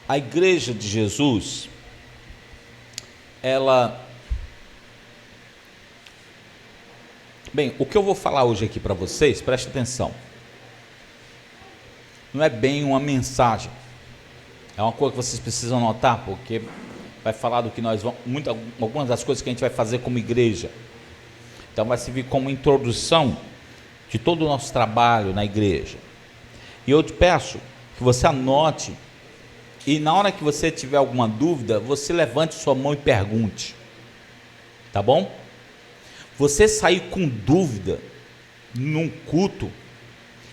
A igreja de Jesus, ela... Bem, o que eu vou falar hoje aqui para vocês, preste atenção, não é bem uma mensagem, é uma coisa que vocês precisam notar, porque vai falar do que nós vamos, algumas das coisas que a gente vai fazer como igreja. Então vai servir como introdução de todo o nosso trabalho na igreja. E eu te peço que você anote, e na hora que você tiver alguma dúvida, você levante sua mão e pergunte, tá bom? Você sair com dúvida num culto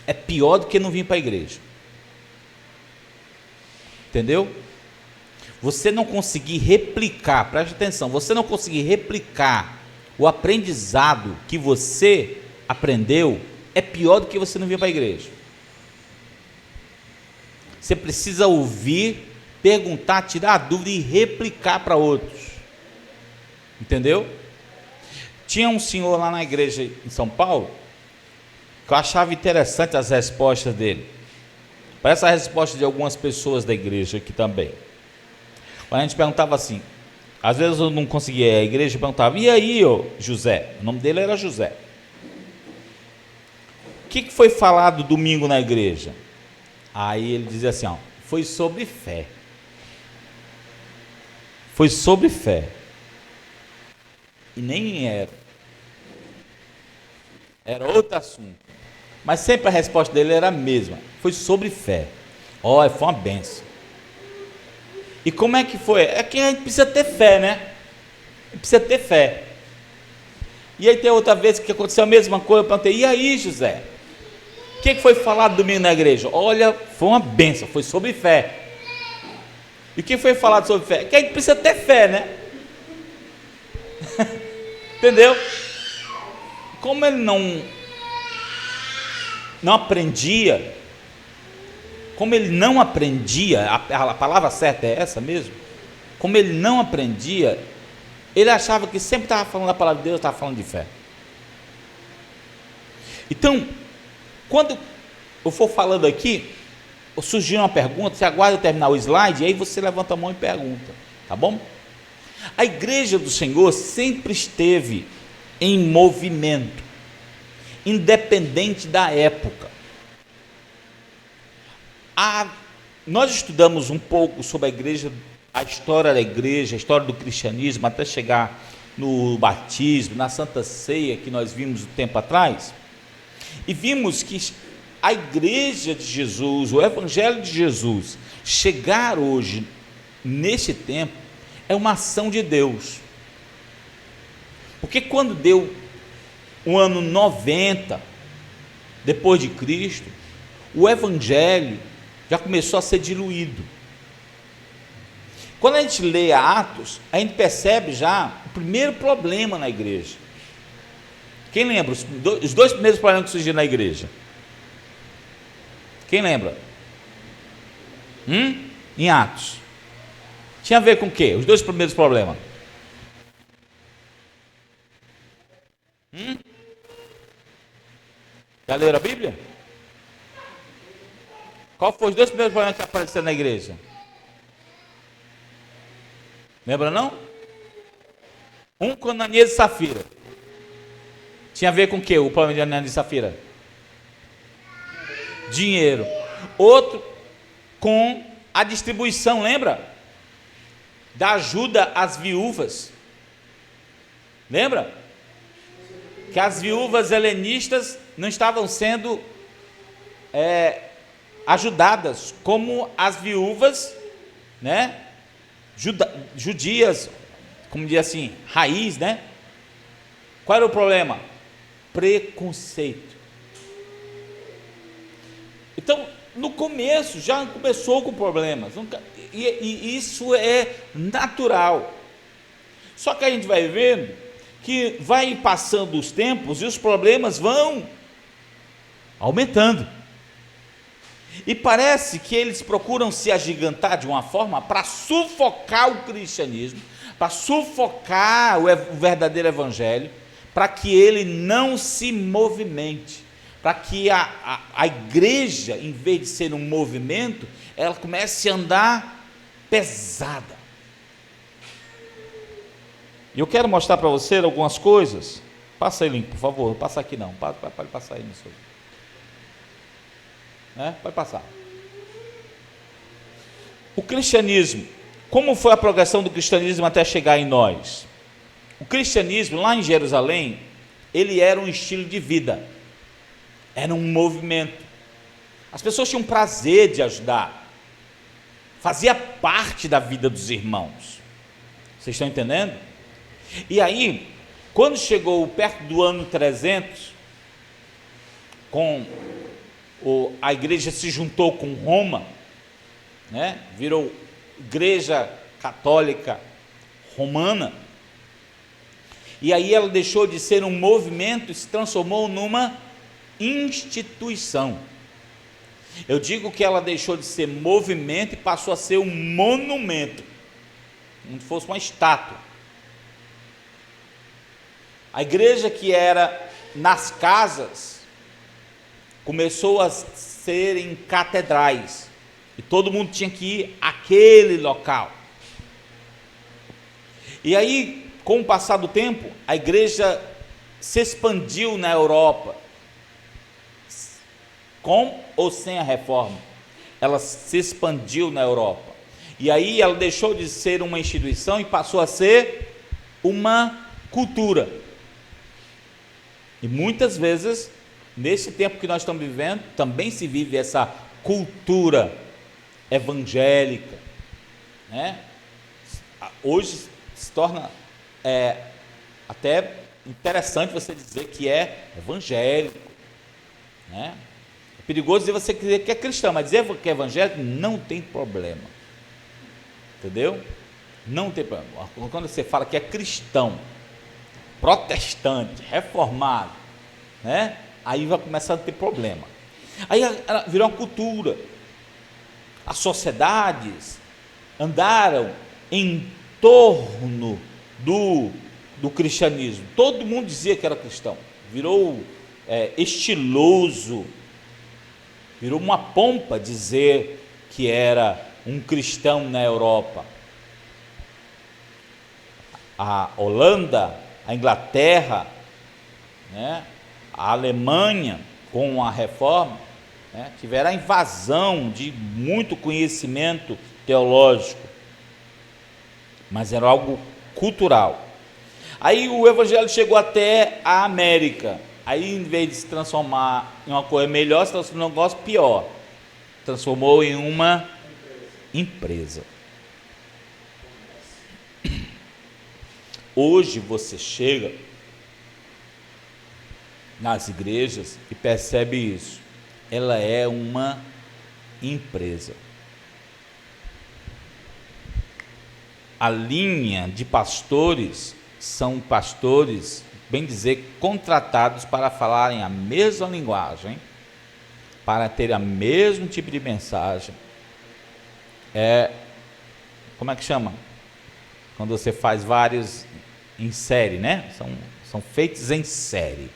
é pior do que não vir para a igreja. Entendeu? Você não conseguir replicar, preste atenção, você não conseguir replicar o aprendizado que você aprendeu é pior do que você não vir para a igreja. Você precisa ouvir, perguntar, tirar a dúvida e replicar para outros. Entendeu? Tinha um senhor lá na igreja em São Paulo que eu achava interessante as respostas dele. Parece a resposta de algumas pessoas da igreja aqui também. Quando a gente perguntava assim, às vezes eu não conseguia ir à igreja, eu perguntava, e aí, ô José? O nome dele era José. O que foi falado domingo na igreja? Aí ele dizia assim, ó, foi sobre fé. Foi sobre fé. E nem era. Era outro assunto. Mas sempre a resposta dele era a mesma. Foi sobre fé. Olha, foi uma benção. E como é que foi? É que a gente precisa ter fé, né? Precisa ter fé. E aí tem outra vez que aconteceu a mesma coisa. Eu perguntei, e aí, José? O que foi falado domingo na igreja? Olha, foi uma benção. Foi sobre fé. E o que foi falado sobre fé? Que a gente precisa ter fé, né? Entendeu? Como ele não aprendia, a palavra certa é essa mesmo, como ele não aprendia, ele achava que sempre estava falando da palavra de Deus, estava falando de fé. Então, quando eu for falando aqui, surgir uma pergunta, você aguarda eu terminar o slide, e aí você levanta a mão e pergunta, tá bom? A igreja do Senhor sempre esteve em movimento, independente da época. Nós estudamos um pouco sobre a igreja, a história da igreja, a história do cristianismo, até chegar no batismo, na Santa Ceia, que nós vimos um tempo atrás, e vimos que a igreja de Jesus, o evangelho de Jesus, chegar hoje, nesse tempo, é uma ação de Deus. Porque quando deu o ano 90 depois de Cristo, o evangelho já começou a ser diluído. Quando a gente lê Atos, a gente percebe já o primeiro problema na igreja. Quem lembra? Os dois primeiros problemas que surgiram na igreja. Quem lembra? Em Atos. Tinha a ver com o quê? Os dois primeiros problemas. Já leram a Bíblia? Qual foi os dois primeiros problemas que apareceram na igreja? Lembra não? Um com Ananias e Safira. Tinha a ver com o quê? O problema de Ananias e Safira? Dinheiro. Outro com a distribuição, lembra? Da ajuda às viúvas. Lembra? Que as viúvas helenistas não estavam sendo ajudadas como as viúvas, né, judias, como diz assim, raiz, né? Qual era o problema? Preconceito. Então, no começo, já começou com problemas, e isso é natural. Só que a gente vai vendo que vai passando os tempos e os problemas vão aumentando. E parece que eles procuram se agigantar de uma forma para sufocar o cristianismo, para sufocar o verdadeiro evangelho, para que ele não se movimente, para que a igreja, em vez de ser um movimento, ela comece a andar pesada. E eu quero mostrar para você algumas coisas. Passa aí, Link, por favor. Não passa aqui não. Pode passar aí nisso. Pode passar. O cristianismo. Como foi a progressão do cristianismo até chegar em nós? O cristianismo, lá em Jerusalém, ele era um estilo de vida. Era um movimento. As pessoas tinham prazer de ajudar. Fazia parte da vida dos irmãos. Vocês estão entendendo? E aí, quando chegou perto do ano 300, a igreja se juntou com Roma, virou igreja católica romana, e aí ela deixou de ser um movimento e se transformou numa instituição. Eu digo que ela deixou de ser movimento e passou a ser um monumento, como se fosse uma estátua. A igreja que era nas casas começou a ser em catedrais, e todo mundo tinha que ir àquele local. E aí, com o passar do tempo, a igreja se expandiu na Europa, com ou sem a reforma, ela se expandiu na Europa, e aí ela deixou de ser uma instituição e passou a ser uma cultura. E muitas vezes, nesse tempo que nós estamos vivendo, também se vive essa cultura evangélica, Hoje se torna até interessante você dizer que é evangélico, É perigoso dizer você que é cristão, mas dizer que é evangélico não tem problema, entendeu? Não tem problema. Quando você fala que é cristão, protestante, reformado, aí vai começar a ter problema. Aí virou uma cultura. As sociedades andaram em torno do cristianismo. Todo mundo dizia que era cristão. Virou estiloso, virou uma pompa dizer que era um cristão na Europa. A Holanda, a Inglaterra, a Alemanha, com a reforma, tiveram a invasão de muito conhecimento teológico, mas era algo cultural. Aí o evangelho chegou até a América. Aí, em vez de se transformar em uma coisa melhor, se transformou em um negócio pior. Transformou em uma empresa. Hoje você chega nas igrejas e percebe isso. Ela é uma empresa. A linha de pastores são pastores, bem dizer, contratados para falarem a mesma linguagem, para ter o mesmo tipo de mensagem. Como é que chama? Quando você faz vários em série, São feitos em série.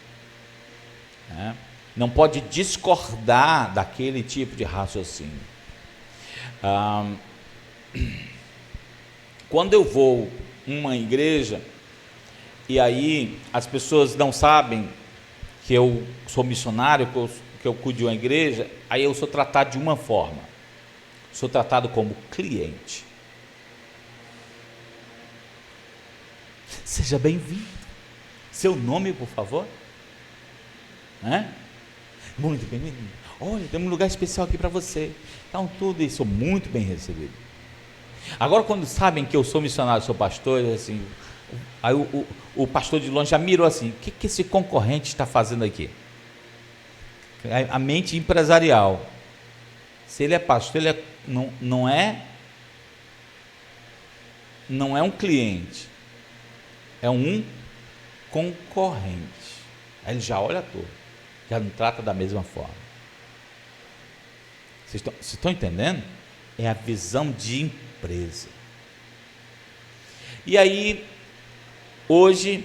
Não pode discordar daquele tipo de raciocínio. Quando eu vou em uma igreja e aí as pessoas não sabem que eu sou missionário, que eu cuido de uma igreja, aí eu sou tratado de uma forma. Sou tratado como cliente. Seja bem-vindo. Seu nome, por favor? Muito bem-vindo. Olha, tem um lugar especial aqui para você. Então, tudo isso, sou muito bem recebido. Agora, quando sabem que eu sou missionário, sou pastor, assim, aí o pastor de longe já mirou assim: o que esse concorrente está fazendo aqui? A mente empresarial. Se ele é pastor, ele não é um cliente, é um concorrente. Aí ele já olha todo, já não trata da mesma forma. Vocês estão entendendo? É a visão de empresa. E aí, hoje,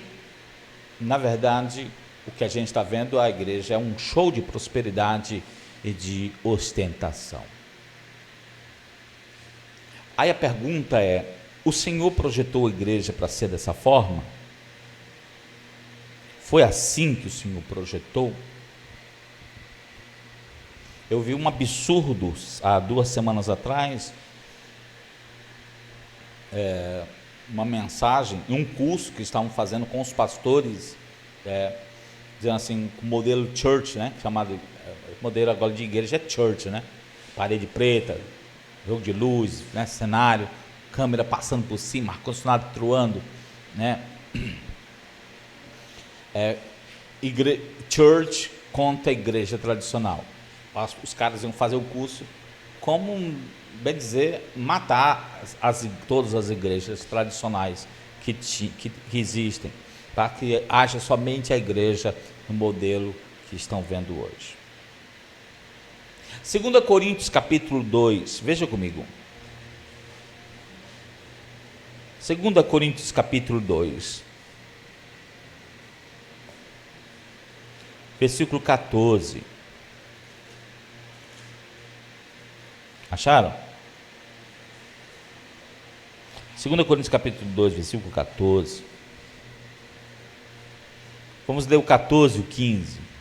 na verdade, o que a gente está vendo, a igreja é um show de prosperidade e de ostentação. Aí a pergunta é: o Senhor projetou a igreja para ser dessa forma? Foi assim que o Senhor projetou? Eu vi um absurdo há 2 semanas atrás, uma mensagem, um curso que estavam fazendo com os pastores, dizendo assim, o modelo church, né? Chamado, o modelo agora de igreja é church, né? Parede preta, jogo de luz, né? Cenário, câmera passando por cima, ar-condicionado truando, né? Church contra a igreja tradicional. Os caras iam fazer o curso como, bem dizer, matar todas as igrejas tradicionais que existem, para que haja somente a igreja no modelo que estão vendo hoje. 2 Coríntios capítulo 2, veja comigo. 2 Coríntios capítulo 2, versículo 14. Acharam? 2 Coríntios capítulo 2, versículo 14. Vamos ler o 14 e o 15.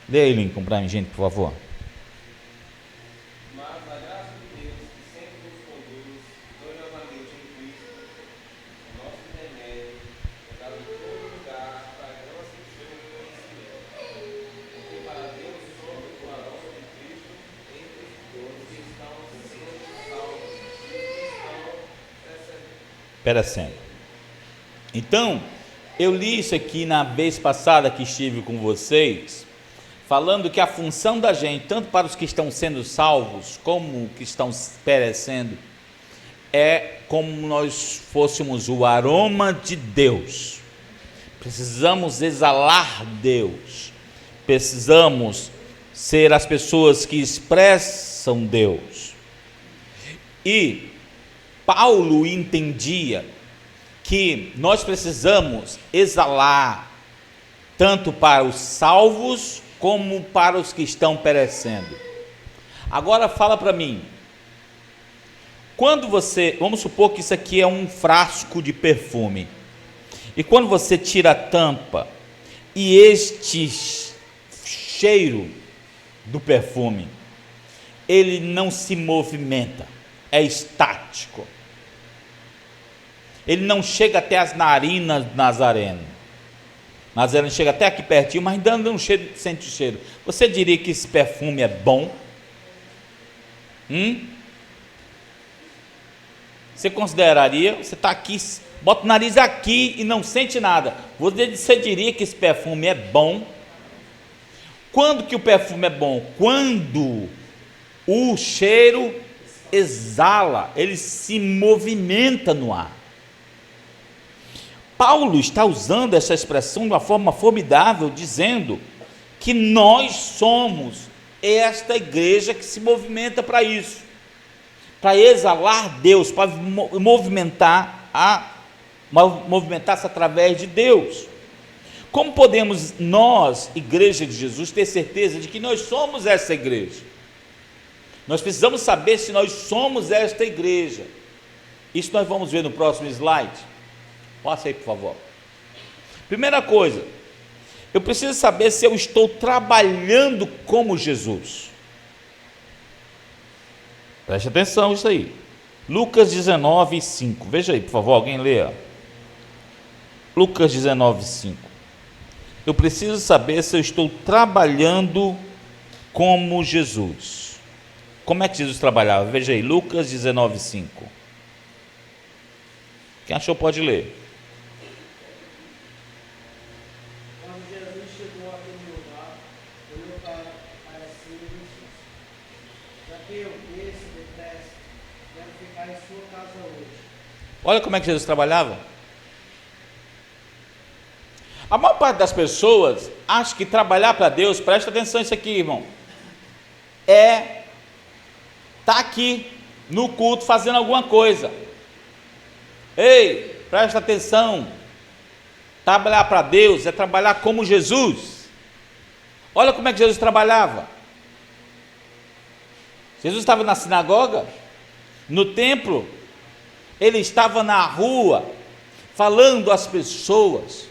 Lê aí, Lincoln, para mim, gente, por favor. Mas a graça de Deus, que sempre nos conduz gloriosamente em Cristo, o nosso remédio, é dado em todo lugar para que não atingimos o conhecimento. Porque para Deus somos o varão de Cristo entre os que estão sendo salvos e os que estão Perecendo. Então, eu li isso aqui na vez passada que estive com vocês, falando que a função da gente, tanto para os que estão sendo salvos, como que estão perecendo, é como nós fôssemos o aroma de Deus. Precisamos exalar Deus. Precisamos ser as pessoas que expressam Deus. E Paulo entendia que nós precisamos exalar tanto para os salvos como para os que estão perecendo. Agora fala para mim, quando você, vamos supor que isso aqui é um frasco de perfume, e quando você tira a tampa, e este cheiro do perfume, ele não se movimenta, é estático, ele não chega até as narinas Nazareno. Nazareno chega até aqui pertinho, mas ainda não sente o cheiro. Você diria que esse perfume é bom? Você consideraria? Você está aqui, bota o nariz aqui e não sente nada. Você diria que esse perfume é bom? Quando que o perfume é bom? Quando o cheiro exala, ele se movimenta no ar. Paulo está usando essa expressão de uma forma formidável, dizendo que nós somos esta igreja que se movimenta para isso, para exalar Deus, para movimentar-se através de Deus. Como podemos nós, igreja de Jesus, ter certeza de que nós somos essa igreja? Nós precisamos saber se nós somos esta igreja. Isso nós vamos ver no próximo slide. Passa aí, por favor. Primeira coisa, eu preciso saber se eu estou trabalhando como Jesus. Preste atenção nisso aí. Lucas 19, 5. Veja aí, por favor, alguém lê. Lucas 19, 5. Eu preciso saber se eu estou trabalhando como Jesus. Como é que Jesus trabalhava? Veja aí, Lucas 19, 5. Quem achou pode ler. Olha como é que Jesus trabalhava. A maior parte das pessoas acha que trabalhar para Deus, presta atenção nisso aqui, irmão, é estar aqui no culto fazendo alguma coisa. Ei, presta atenção, trabalhar para Deus é trabalhar como Jesus. Olha como é que Jesus trabalhava. Jesus estava na sinagoga, no templo, ele estava na rua, falando às pessoas.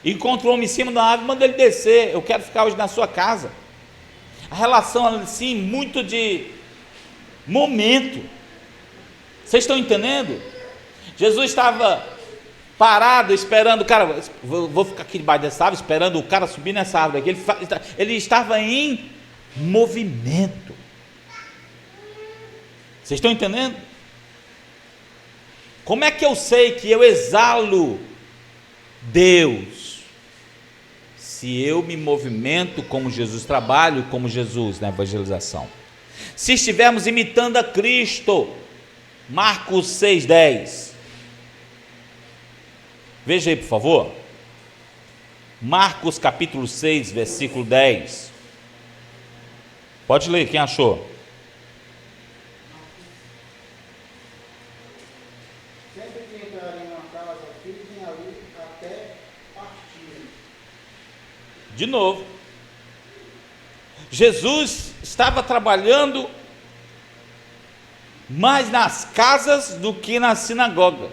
Encontrou um homem em cima da árvore, manda ele descer, eu quero ficar hoje na sua casa. A relação assim, muito de momento. Vocês estão entendendo? Jesus estava parado, esperando o cara, vou ficar aqui debaixo dessa árvore, esperando o cara subir nessa árvore aqui. Ele estava em movimento. Vocês estão entendendo? Como é que eu sei que eu exalo Deus? Se eu me movimento como Jesus, trabalho como Jesus na evangelização. Se estivermos imitando a Cristo, Marcos 6,10. Veja aí, por favor. Marcos capítulo 6, versículo 10. Pode ler, quem achou? Sempre que entrarem em uma casa, fiquem ali até partirem. De novo. Jesus estava trabalhando mais nas casas do que na sinagoga.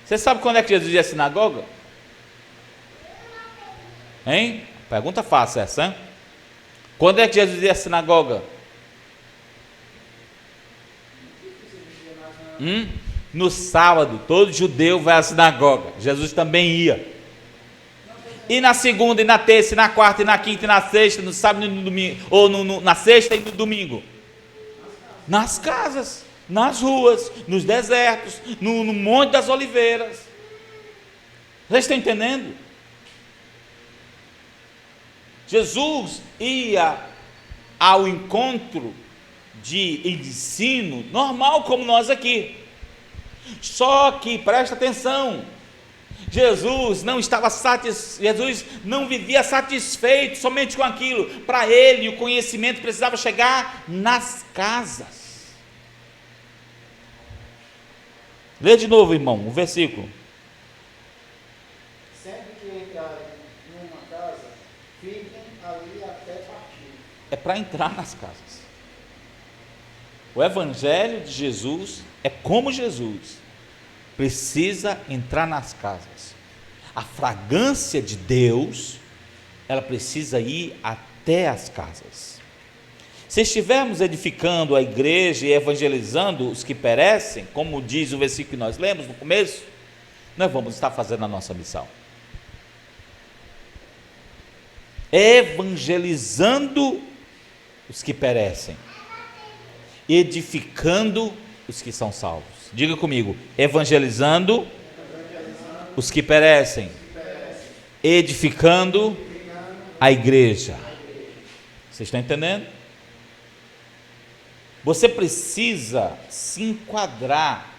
Você sabe quando é que Jesus ia à sinagoga? Hein? Pergunta fácil essa, hein? Quando é que Jesus ia à sinagoga? No sábado. Todo judeu vai à sinagoga. Jesus também ia. E na segunda, e na terça, e na quarta, e na quinta, e na sexta, no sábado e no domingo, ou na sexta e no domingo. Nas casas, nas ruas, nos desertos, no Monte das Oliveiras. Vocês estão entendendo? Jesus ia ao encontro de ensino normal como nós aqui. Só que, presta atenção, Jesus não vivia satisfeito somente com aquilo. Para ele, o conhecimento precisava chegar nas casas. Lê de novo, irmão, o versículo. Sempre que entrarem em uma casa, fiquem ali até partir. É para entrar nas casas. O evangelho de Jesus é como Jesus. Precisa entrar nas casas. A fragrância de Deus, ela precisa ir até as casas. Se estivermos edificando a igreja e evangelizando os que perecem, como diz o versículo que nós lemos no começo, nós vamos estar fazendo a nossa missão. Evangelizando os que perecem, edificando os que são salvos. Diga comigo, evangelizando os que perecem, edificando a igreja. Vocês estão entendendo? Você precisa se enquadrar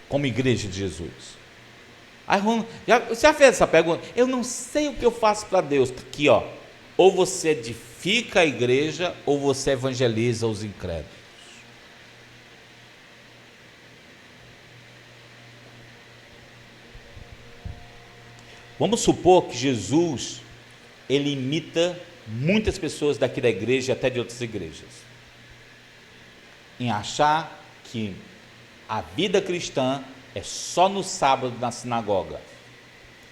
como igreja de Jesus. Você já fez essa pergunta? Eu não sei o que eu faço para Deus. Aqui, ó. Ou você edifica a igreja, ou você evangeliza os incrédulos. Vamos supor que Jesus, ele imita muitas pessoas daqui da igreja e até de outras igrejas, em achar que a vida cristã é só no sábado na sinagoga,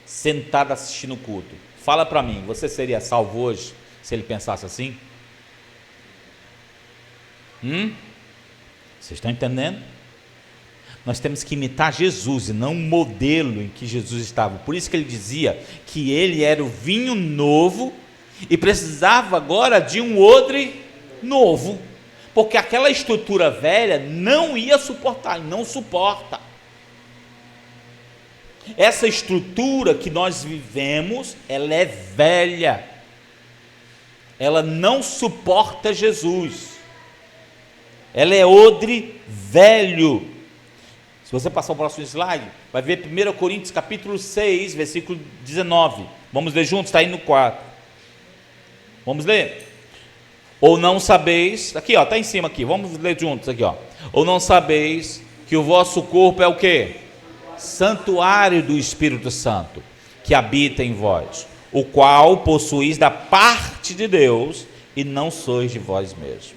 sentado assistindo o culto. Fala para mim, você seria salvo hoje se ele pensasse assim? Vocês estão entendendo? Nós temos que imitar Jesus e não o modelo em que Jesus estava. Por isso que ele dizia que ele era o vinho novo e precisava agora de um odre novo, porque aquela estrutura velha não ia suportar, e não suporta. Essa estrutura que nós vivemos, ela é velha, ela não suporta Jesus, ela é odre velho. Se você passar o próximo slide, vai ver 1 Coríntios capítulo 6, versículo 19. Vamos ler juntos, está aí no 4. Vamos ler? Ou não sabeis, aqui ó, está em cima aqui, vamos ler juntos aqui ó. Ou não sabeis que o vosso corpo é o quê? Santuário do Espírito Santo, que habita em vós, o qual possuís da parte de Deus, e não sois de vós mesmos.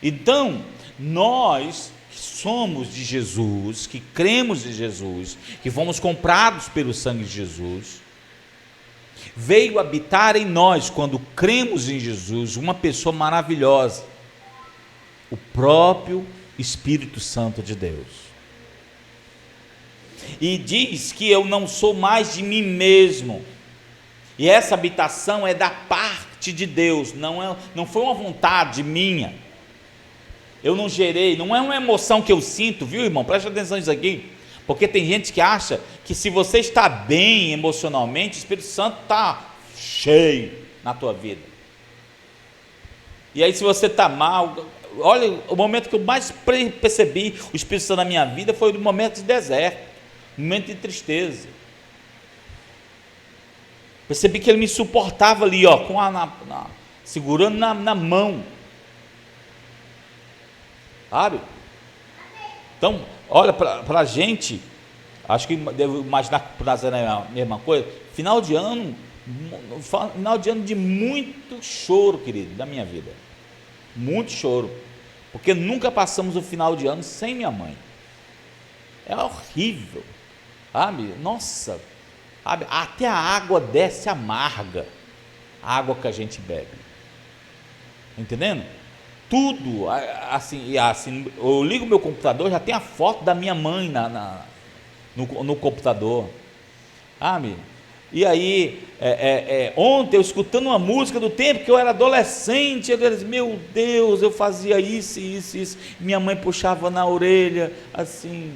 Então, nós que somos de Jesus, que cremos em Jesus, que fomos comprados pelo sangue de Jesus, veio habitar em nós, quando cremos em Jesus, uma pessoa maravilhosa, o próprio Espírito Santo de Deus. E diz que eu não sou mais de mim mesmo, e essa habitação é da parte de Deus, não foi uma vontade minha, eu não gerei, não é uma emoção que eu sinto, viu, irmão? Presta atenção nisso aqui, porque tem gente que acha que se você está bem emocionalmente, o Espírito Santo está cheio na tua vida, e aí se você está mal, olha, o momento que eu mais percebi o Espírito Santo na minha vida foi no momento de deserto, no momento de tristeza. Percebi que ele me suportava ali, ó, segurando na mão, sabe? Então, olha, para a gente, acho que devo imaginar que para Nazaré é a mesma coisa. Final de ano de muito choro, querido, da minha vida, muito choro, porque nunca passamos o final de ano sem minha mãe. É horrível, sabe? Nossa, sabe? Até a água desce amarga, a água que a gente bebe, entendendo? Tudo, assim, eu ligo meu computador, já tem a foto da minha mãe no computador, sabe? E aí, ontem eu escutando uma música do tempo que eu era adolescente, eu disse, meu Deus, eu fazia isso, minha mãe puxava na orelha, assim.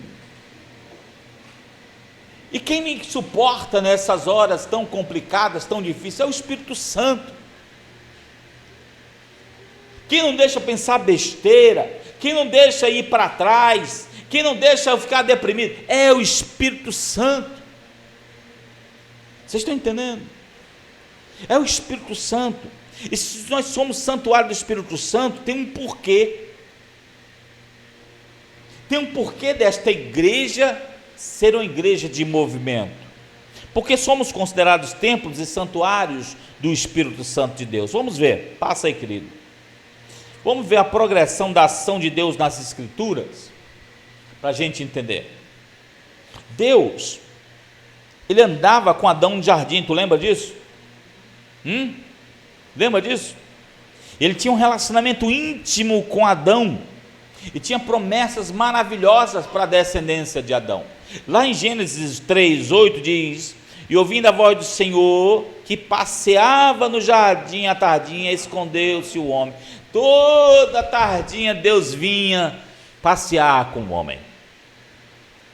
E quem me suporta nessas horas tão complicadas, tão difíceis, é o Espírito Santo. Quem não deixa pensar besteira, quem não deixa ir para trás, quem não deixa eu ficar deprimido, é o Espírito Santo. Vocês estão entendendo? É o Espírito Santo. E se nós somos santuário do Espírito Santo, tem um porquê. Tem um porquê desta igreja ser uma igreja de movimento, porque somos considerados templos e santuários do Espírito Santo de Deus. Vamos ver, passa aí, querido. Vamos ver a progressão da ação de Deus nas Escrituras, para a gente entender. Deus, ele andava com Adão no jardim, tu lembra disso? Lembra disso? Ele tinha um relacionamento íntimo com Adão, e tinha promessas maravilhosas para a descendência de Adão. Lá em Gênesis 3:8 diz, e ouvindo a voz do Senhor, que passeava no jardim à tardinha, escondeu-se o homem. Toda tardinha Deus vinha passear com o homem,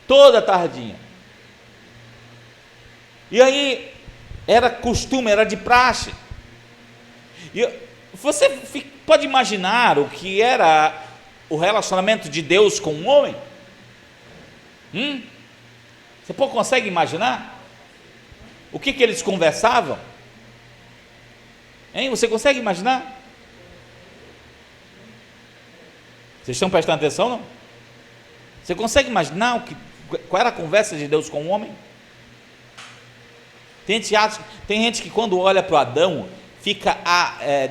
toda tardinha. E aí, era costume, era de praxe. E você pode imaginar o que era o relacionamento de Deus com o homem? Você consegue imaginar? O que eles conversavam? Hein? Você consegue imaginar? Vocês estão prestando atenção, não? Você consegue imaginar qual era a conversa de Deus com o homem? Tem gente que quando olha para o Adão, fica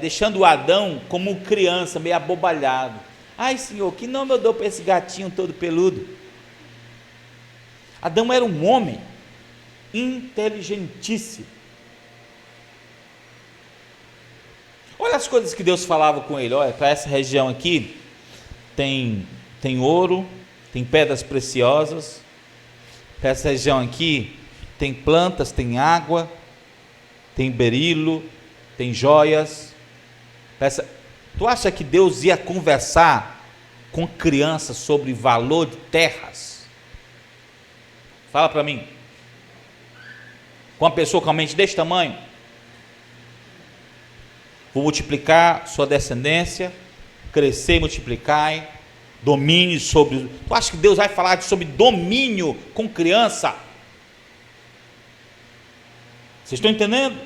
deixando o Adão como criança, meio abobalhado. Ai, Senhor, que nome eu dou para esse gatinho todo peludo? Adão era um homem inteligentíssimo. Olha as coisas que Deus falava com ele. Olha, para essa região aqui tem ouro, tem pedras preciosas. Para essa região aqui tem plantas, tem água, tem berilo, tem joias. Tu acha que Deus ia conversar com crianças sobre valor de terras? Fala para mim. Com uma pessoa com a mente desse tamanho? Vou multiplicar sua descendência, crescer e multiplicar, domínio sobre... Tu acha que Deus vai falar sobre domínio com criança? Vocês estão entendendo?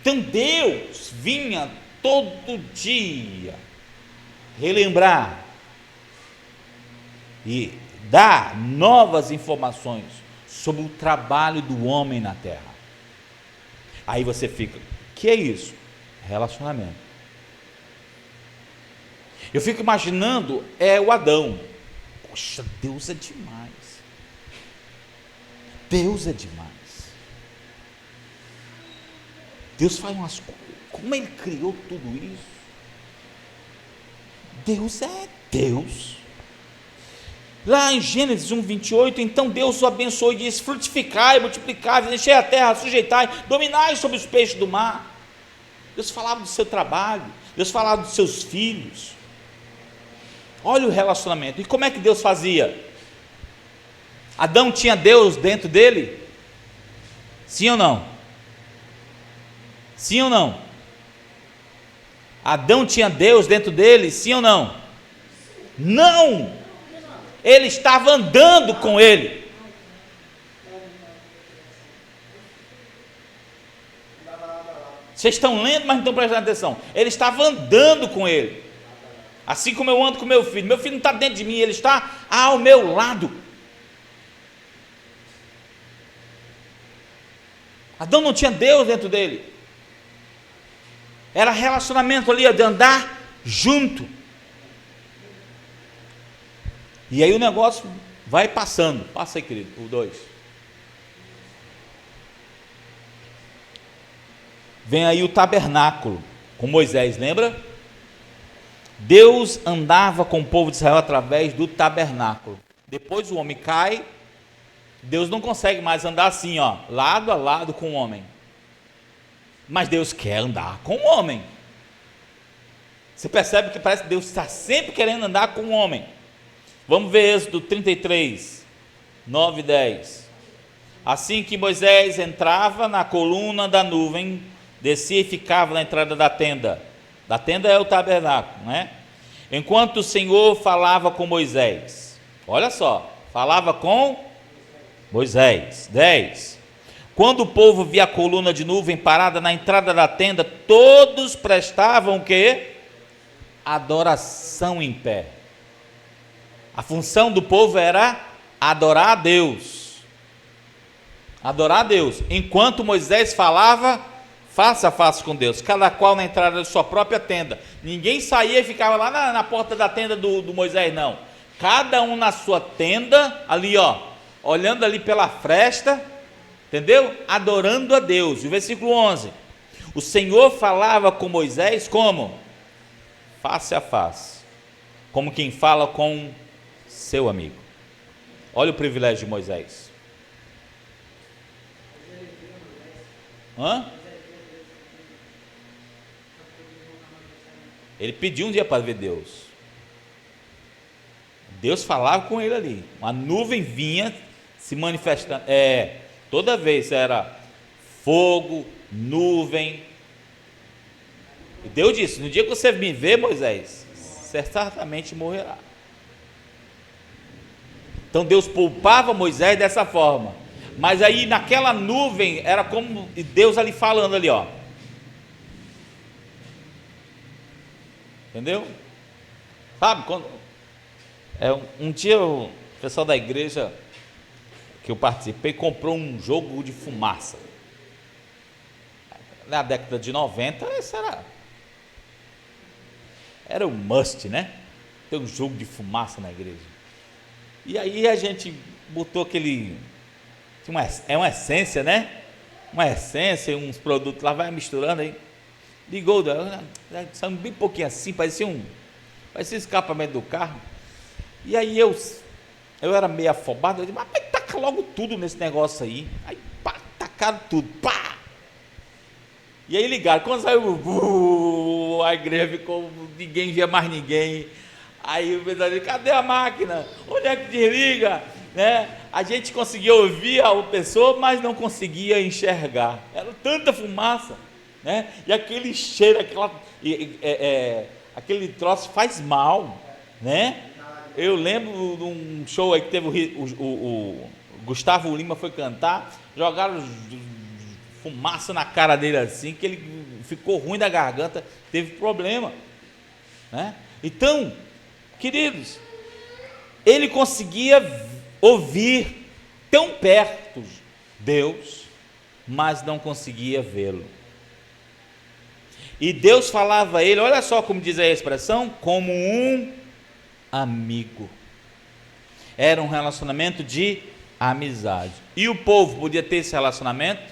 Então Deus vinha todo dia relembrar e dar novas informações sobre o trabalho do homem na terra. Aí você fica, que é isso? Relacionamento. Eu fico imaginando, o Adão. Poxa, Deus é demais. Deus é demais. Deus faz umas coisas. Como Ele criou tudo isso? Deus é Deus. Lá em Gênesis 1:28, então Deus o abençoou e disse: frutificai, multiplicai, enchei a terra, sujeitai, dominai sobre os peixes do mar. Deus falava do seu trabalho, Deus falava dos seus filhos. Olha o relacionamento. E como é que Deus fazia? Adão tinha Deus dentro dele? Sim ou não? Sim ou não? Adão tinha Deus dentro dele? Sim ou não? Não! Ele estava andando com ele. Vocês estão lendo, mas não estão prestando atenção. Ele estava andando com ele. Assim como eu ando com meu filho. Meu filho não está dentro de mim, ele está ao meu lado. Adão não tinha Deus dentro dele. Era relacionamento ali, de andar junto. E aí o negócio vai passando. Passa aí, querido, o 2. Vem aí o tabernáculo com Moisés, lembra? Deus andava com o povo de Israel através do tabernáculo. Depois o homem cai, Deus não consegue mais andar assim, ó, lado a lado com o homem. Mas Deus quer andar com o homem. Você percebe que parece que Deus está sempre querendo andar com o homem. Vamos ver Êxodo 33, 9 e 10. Assim que Moisés entrava na coluna da nuvem, descia e ficava na entrada da tenda. Da tenda é o tabernáculo, né? Enquanto o Senhor falava com Moisés. Olha só, falava com Moisés. 10. Quando o povo via a coluna de nuvem parada na entrada da tenda, todos prestavam o quê? Adoração em pé. A função do povo era adorar a Deus. Adorar a Deus. Enquanto Moisés falava face a face com Deus, cada qual na entrada da sua própria tenda. Ninguém saía e ficava lá na porta da tenda do Moisés, não. Cada um na sua tenda, ali ó, olhando ali pela fresta, entendeu? Adorando a Deus. E o versículo 11. O Senhor falava com Moisés como? Face a face. Como quem fala com seu amigo. Olha o privilégio de Moisés. Hã? Ele pediu um dia para ver Deus. Deus falava com ele ali. Uma nuvem vinha se manifestando. Toda vez era fogo, nuvem. E Deus disse: no dia que você me ver, Moisés, você certamente morrerá. Então Deus poupava Moisés dessa forma. Mas aí naquela nuvem era como Deus ali falando ali, ó. Entendeu? Sabe quando um dia o pessoal da igreja que eu participei comprou um jogo de fumaça. Na década de 90, isso era um must, né? Ter um jogo de fumaça na igreja. E aí a gente botou aquele, uma essência, né? Uma essência, uns produtos lá, vai misturando aí. Ligou, saiu bem pouquinho assim, parecia escapamento do carro. E aí eu era meio afobado, eu disse: mas taca logo tudo nesse negócio aí. Aí pá, tacaram tudo, pá! E aí ligaram, quando saiu, a igreja ficou, ninguém via mais ninguém. Aí o pessoal disse: cadê a máquina? Onde é que desliga? Né? A gente conseguia ouvir a pessoa, mas não conseguia enxergar. Era tanta fumaça, né? E aquele cheiro, aquele troço faz mal, né? Eu lembro de um show aí que teve o Gustavo Lima foi cantar, jogaram fumaça na cara dele assim, que ele ficou ruim da garganta, teve problema, né? Então, queridos, ele conseguia ouvir tão perto Deus, mas não conseguia vê-lo. E Deus falava a ele, olha só como diz a expressão, como um amigo. Era um relacionamento de amizade. E o povo podia ter esse relacionamento?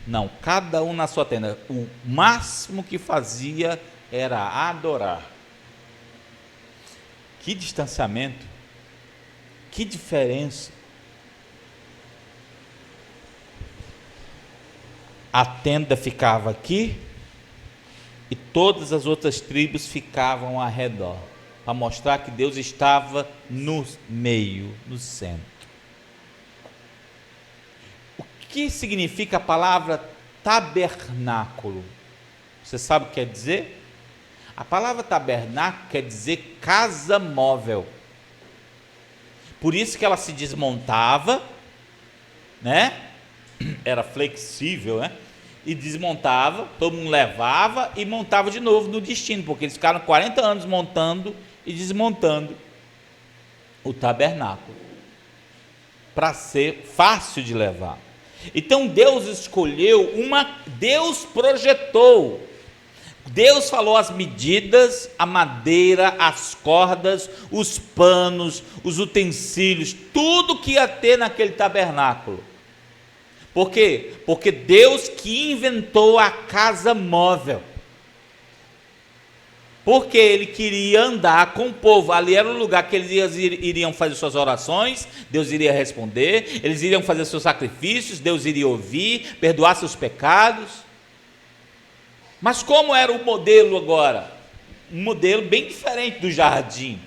Não, cada um na sua tenda. O máximo que fazia era adorar. Que distanciamento, que diferença. A tenda ficava aqui e todas as outras tribos ficavam ao redor, para mostrar que Deus estava no meio, no centro. O que significa a palavra tabernáculo? Você sabe o que quer dizer? A palavra tabernáculo quer dizer casa móvel. Por isso que ela se desmontava, né? Era flexível, né? E desmontava, todo mundo levava e montava de novo no destino, porque eles ficaram 40 anos montando e desmontando o tabernáculo, para ser fácil de levar. Então Deus escolheu Deus projetou, Deus falou as medidas, a madeira, as cordas, os panos, os utensílios, tudo que ia ter naquele tabernáculo. Por quê? Porque Deus que inventou a casa móvel. Porque Ele queria andar com o povo. Ali era o lugar que eles iriam fazer suas orações, Deus iria responder, eles iriam fazer seus sacrifícios, Deus iria ouvir, perdoar seus pecados. Mas como era o modelo agora? Um modelo bem diferente do jardim.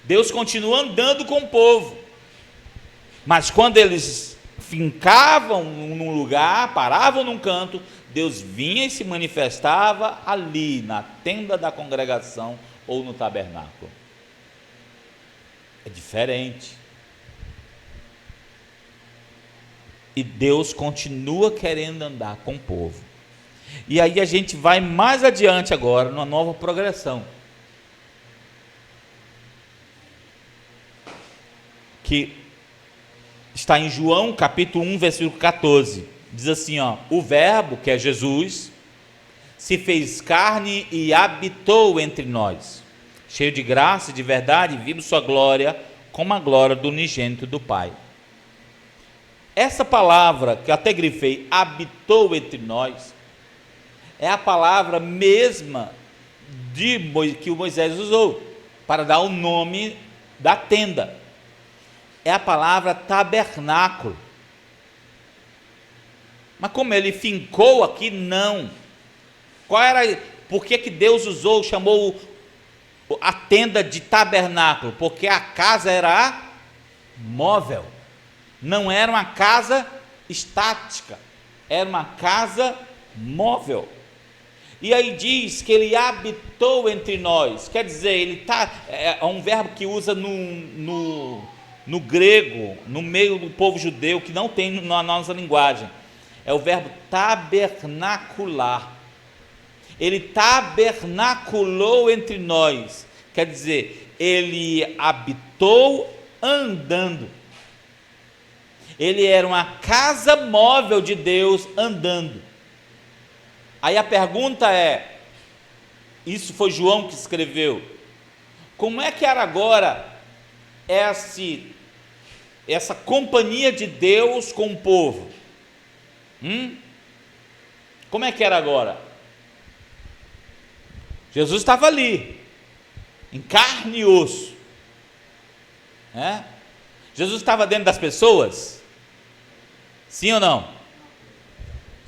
Deus continua andando com o povo. Mas quando eles fincavam num lugar, paravam num canto, Deus vinha e se manifestava ali, na tenda da congregação ou no tabernáculo. É diferente. E Deus continua querendo andar com o povo. E aí a gente vai mais adiante agora, numa nova progressão. Que está em João capítulo 1, versículo 14, diz assim, o verbo, que é Jesus, se fez carne e habitou entre nós, cheio de graça e de verdade, vimos sua glória, como a glória do unigênito do Pai. Essa palavra, que eu até grifei, habitou entre nós, é a palavra mesma que o Moisés usou, para dar o nome da tenda. É a palavra tabernáculo. Mas como ele fincou aqui, não. Por que Deus chamou a tenda de tabernáculo? Porque a casa era móvel. Não era uma casa estática. Era uma casa móvel. E aí diz que ele habitou entre nós. Quer dizer, é um verbo que usa no grego, no meio do povo judeu, que não tem na nossa linguagem. É o verbo tabernacular. Ele tabernaculou entre nós. Quer dizer, ele habitou andando. Ele era uma casa móvel de Deus andando. Aí a pergunta é, isso foi João que escreveu, como é que era agora essa companhia de Deus com o povo? Como é que era agora? Jesus estava ali, em carne e osso, né? Jesus estava dentro das pessoas? Sim ou não?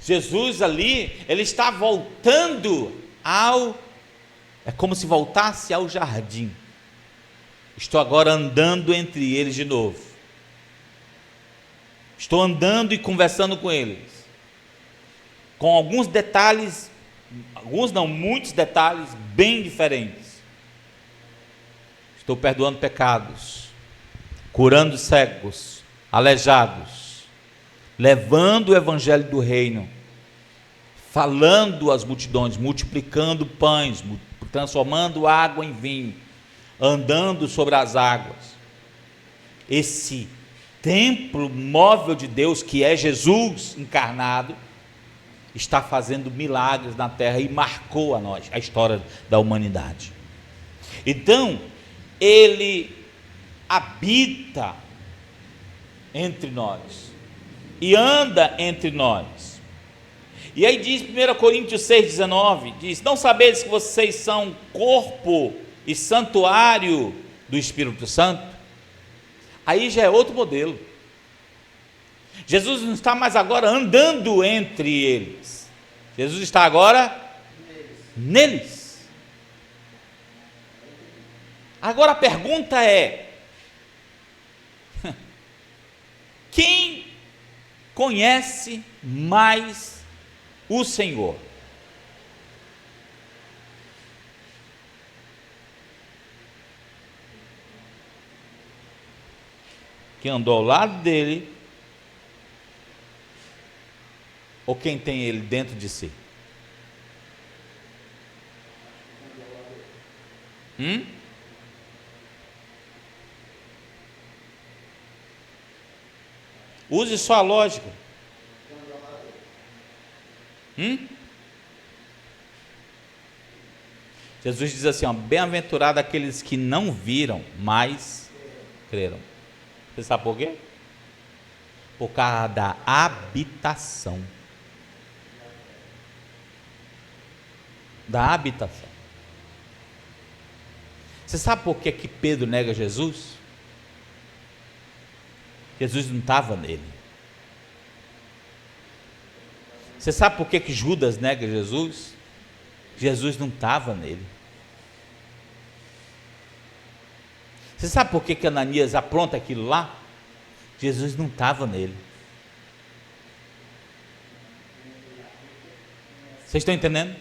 Jesus ali, ele está voltando é como se voltasse ao jardim. Estou agora andando entre eles de novo. Estou andando e conversando com eles, com alguns detalhes, muitos detalhes bem diferentes. Estou perdoando pecados, curando cegos, aleijados, levando o evangelho do reino, falando às multidões, multiplicando pães, transformando água em vinho, andando sobre as águas. Esse templo móvel de Deus, que é Jesus encarnado, está fazendo milagres na terra e marcou a história da humanidade. Então, ele habita entre nós e anda entre nós. E aí diz 1 Coríntios 6,19, diz: não sabeis que vocês são corpo e santuário do Espírito Santo? Aí já é outro modelo. Jesus não está mais agora andando entre eles, Jesus está agora neles. Agora a pergunta é: quem conhece mais o Senhor? Quem andou ao lado dele, ou quem tem ele dentro de si? Use só a lógica. Jesus diz assim, ó: bem-aventurado aqueles que não viram, mas creram. Você sabe por quê? Por causa da habitação. Da habitação. Você sabe por que Pedro nega Jesus? Jesus não estava nele. Você sabe por que Judas nega Jesus? Jesus não estava nele. Você sabe por que Ananias apronta aquilo lá? Jesus não estava nele. Vocês estão entendendo?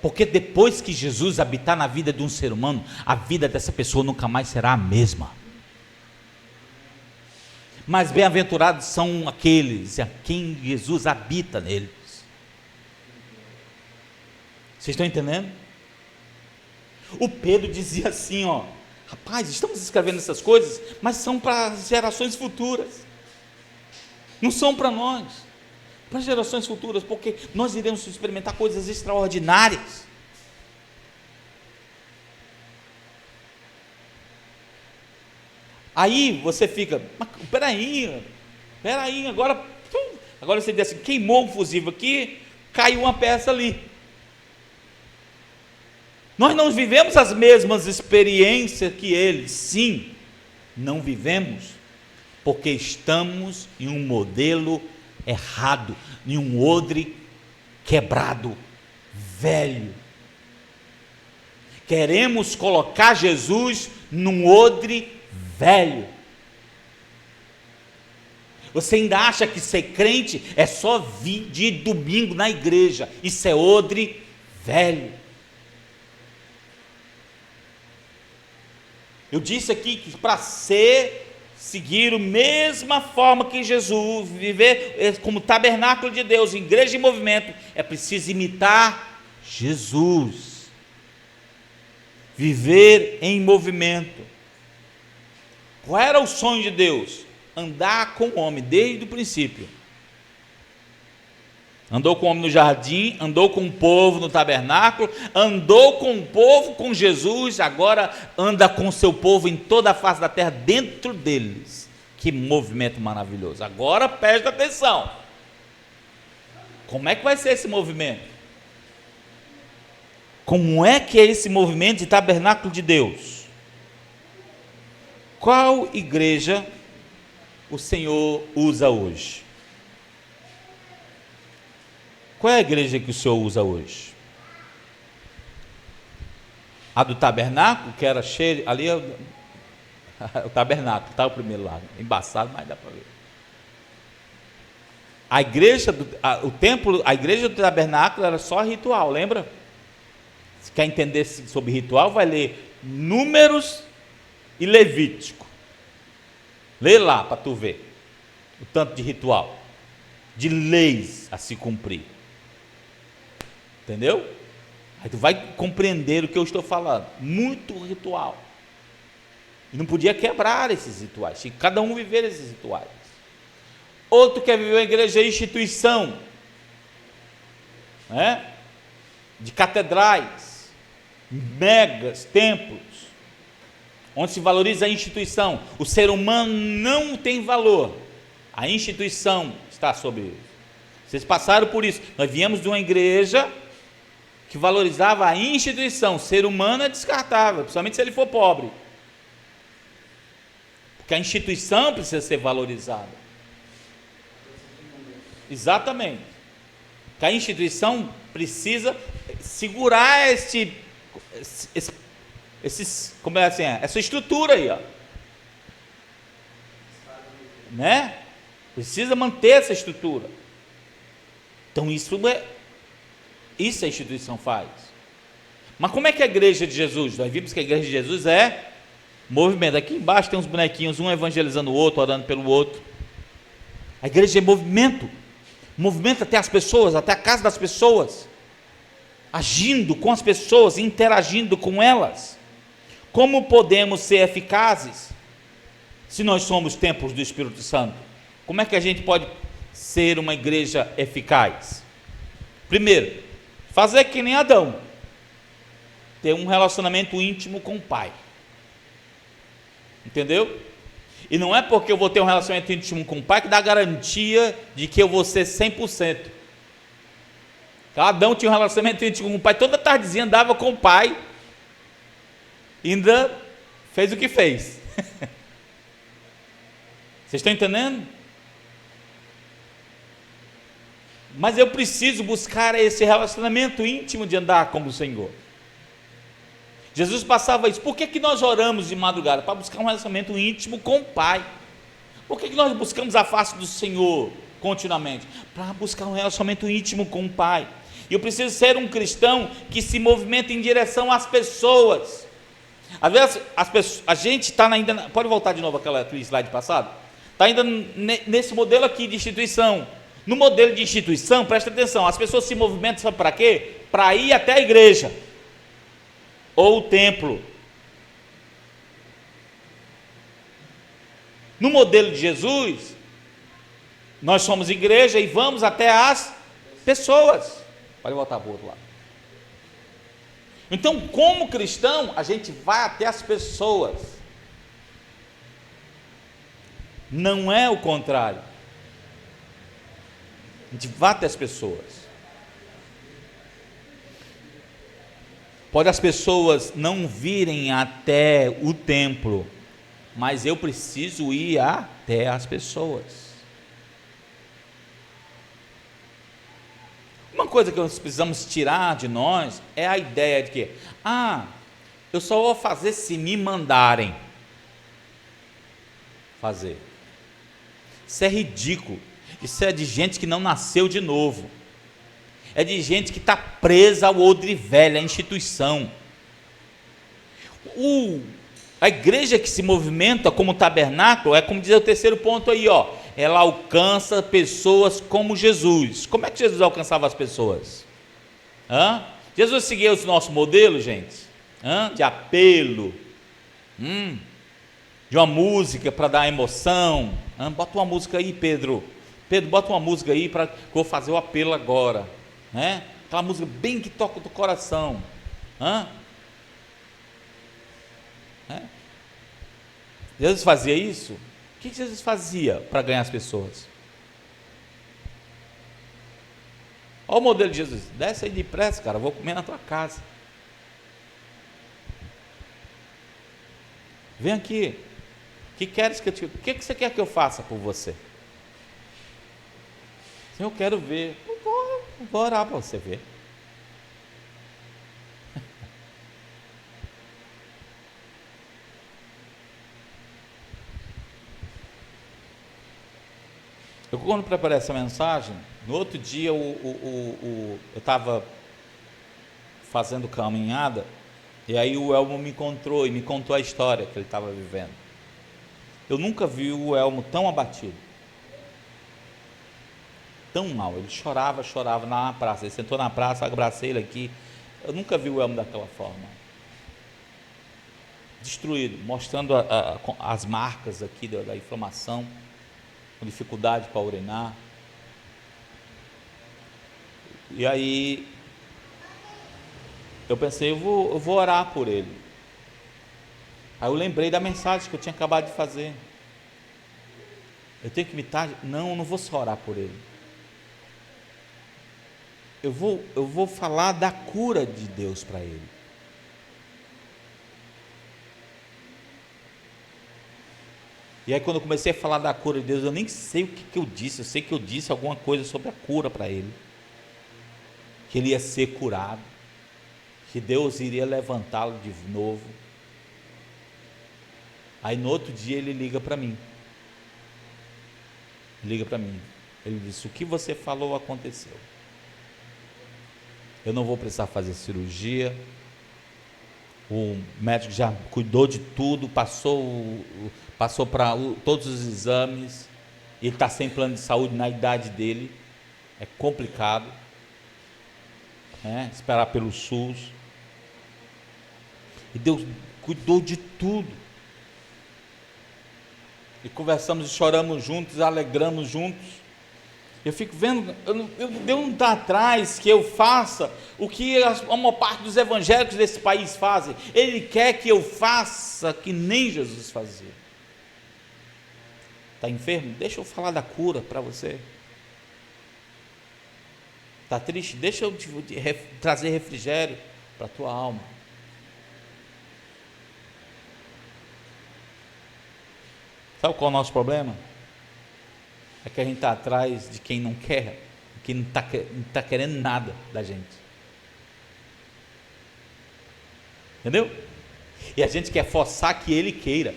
Porque depois que Jesus habitar na vida de um ser humano, a vida dessa pessoa nunca mais será a mesma. Mas bem-aventurados são aqueles a quem Jesus habita neles. Vocês estão entendendo? O Pedro dizia assim, ó: rapaz, estamos escrevendo essas coisas, mas são para as gerações futuras. Não são para nós, para as gerações futuras, porque nós iremos experimentar coisas extraordinárias. Aí você fica, mas peraí, agora você diz assim: queimou um fusível aqui, caiu uma peça ali. Nós não vivemos as mesmas experiências que eles, sim, não vivemos, porque estamos em um modelo errado, em um odre quebrado, velho. Queremos colocar Jesus num odre velho. Você ainda acha que ser crente é só vir de domingo na igreja? Isso é odre velho. Eu disse aqui que para seguir a mesma forma que Jesus, viver como tabernáculo de Deus, igreja em movimento, é preciso imitar Jesus, viver em movimento. Qual era o sonho de Deus? Andar com o homem desde o princípio. Andou com o homem no jardim, andou com o povo no tabernáculo, andou com o povo com Jesus, agora anda com o seu povo em toda a face da terra, dentro deles. Que movimento maravilhoso. Agora preste atenção. Como é que vai ser esse movimento? Como é que é esse movimento de tabernáculo de Deus? Qual igreja o Senhor usa hoje? Qual é a igreja que o Senhor usa hoje? A do tabernáculo, que era cheia, ali é o tabernáculo, está o primeiro lado, embaçado, mas dá para ver. A igreja, o templo, a igreja do tabernáculo era só ritual, lembra? Se quer entender sobre ritual, vai ler Números e Levítico. Lê lá para tu ver o tanto de ritual, de leis a se cumprir. Entendeu? Aí tu vai compreender o que eu estou falando. Muito ritual. E não podia quebrar esses rituais. Tinha que cada um viver esses rituais. Outro quer viver a igreja instituição. né? De catedrais, megas, templos, onde se valoriza a instituição. O ser humano não tem valor, a instituição está sobre ele. Vocês passaram por isso. Nós viemos de uma igreja que valorizava a instituição. O ser humano é descartável, principalmente se ele for pobre, porque a instituição precisa ser valorizada. Exatamente. Que a instituição precisa segurar como é assim, essa estrutura aí, ó, né? Precisa manter essa estrutura. Então isso a instituição faz. Mas como é que é a igreja de Jesus? Nós vimos que a igreja de Jesus é movimento. Aqui embaixo tem uns bonequinhos, um evangelizando o outro, orando pelo outro. A igreja é movimento. Movimento até as pessoas, até a casa das pessoas, agindo com as pessoas, interagindo com elas. Como podemos ser eficazes se nós somos templos do Espírito Santo? Como é que a gente pode ser uma igreja eficaz? Primeiro, fazer que nem Adão, ter um relacionamento íntimo com o Pai. Entendeu? E não é porque eu vou ter um relacionamento íntimo com o Pai que dá garantia de que eu vou ser 100%. Adão tinha um relacionamento íntimo com o Pai, toda tardezinha andava com o Pai, ainda fez o que fez. Vocês estão entendendo? Mas eu preciso buscar esse relacionamento íntimo de andar com o Senhor. Jesus passava isso. Por que nós oramos de madrugada? Para buscar um relacionamento íntimo com o Pai. Por que nós buscamos a face do Senhor continuamente? Para buscar um relacionamento íntimo com o Pai. E eu preciso ser um cristão que se movimenta em direção às pessoas. Às vezes a gente está ainda... Pode voltar de novo aquele slide passado? Está ainda nesse modelo aqui de instituição. No modelo de instituição, presta atenção, as pessoas se movimentam, sabe para quê? Para ir até a igreja ou o templo. No modelo de Jesus, nós somos igreja e vamos até as pessoas. Pode voltar para o outro lado. Então, como cristão, a gente vai até as pessoas. Não é o contrário. A gente vai até as pessoas. Pode as pessoas não virem até o templo, mas eu preciso ir até as pessoas. Uma coisa que nós precisamos tirar de nós é a ideia de que, eu só vou fazer se me mandarem fazer. Isso é ridículo. Isso é de gente que não nasceu de novo. É de gente que está presa ao odre velho, à instituição. A igreja que se movimenta como tabernáculo, é como diz o terceiro ponto aí, ó, ela alcança pessoas como Jesus. Como é que Jesus alcançava as pessoas? Jesus seguia o nosso modelo, gente, de apelo, de uma música para dar emoção. Bota uma música aí, Pedro, bota uma música aí para que eu vou fazer o apelo agora, né? Aquela música bem que toca do coração. Jesus fazia isso? O que Jesus fazia para ganhar as pessoas? Olha o modelo de Jesus. Desce aí depressa, cara, eu vou comer na tua casa. Vem aqui. O que você quer que eu faça por você? Eu quero ver. Vou orar para você ver. Eu, quando preparei essa mensagem, no outro dia eu estava fazendo caminhada, e aí o Elmo me encontrou e me contou a história que ele estava vivendo. Eu nunca vi o Elmo tão abatido, tão mal. Ele chorava na praça. Ele sentou na praça, abracei ele aqui. Eu nunca vi o Elmo daquela forma, destruído, mostrando as marcas aqui da inflamação, com dificuldade para urinar. E aí eu pensei, eu vou orar por ele. Aí eu lembrei da mensagem que eu tinha acabado de fazer. Eu tenho que imitar? Não, eu não vou só orar por ele. Eu vou falar da cura de Deus para ele. E aí quando eu comecei a falar da cura de Deus, eu nem sei o que eu disse. Eu sei que eu disse alguma coisa sobre a cura para ele. Que ele ia ser curado. Que Deus iria levantá-lo de novo. Aí no outro dia ele liga para mim. Ele disse, o que você falou aconteceu. Eu não vou precisar fazer cirurgia. O médico já cuidou de tudo, passou para todos os exames. Ele está sem plano de saúde na idade dele. É complicado, né? Esperar pelo SUS. E Deus cuidou de tudo. E conversamos e choramos juntos, alegramos juntos. Eu fico vendo, Deus não está atrás que eu faça o que a maior parte dos evangélicos desse país fazem. Ele quer que eu faça que nem Jesus fazia. Está enfermo? Deixa eu falar da cura para você. Está triste? Deixa eu trazer refrigério para a tua alma. Sabe qual é o nosso problema? É que a gente está atrás de quem não quer, quem não está querendo nada da gente. Entendeu? E a gente quer forçar que ele queira.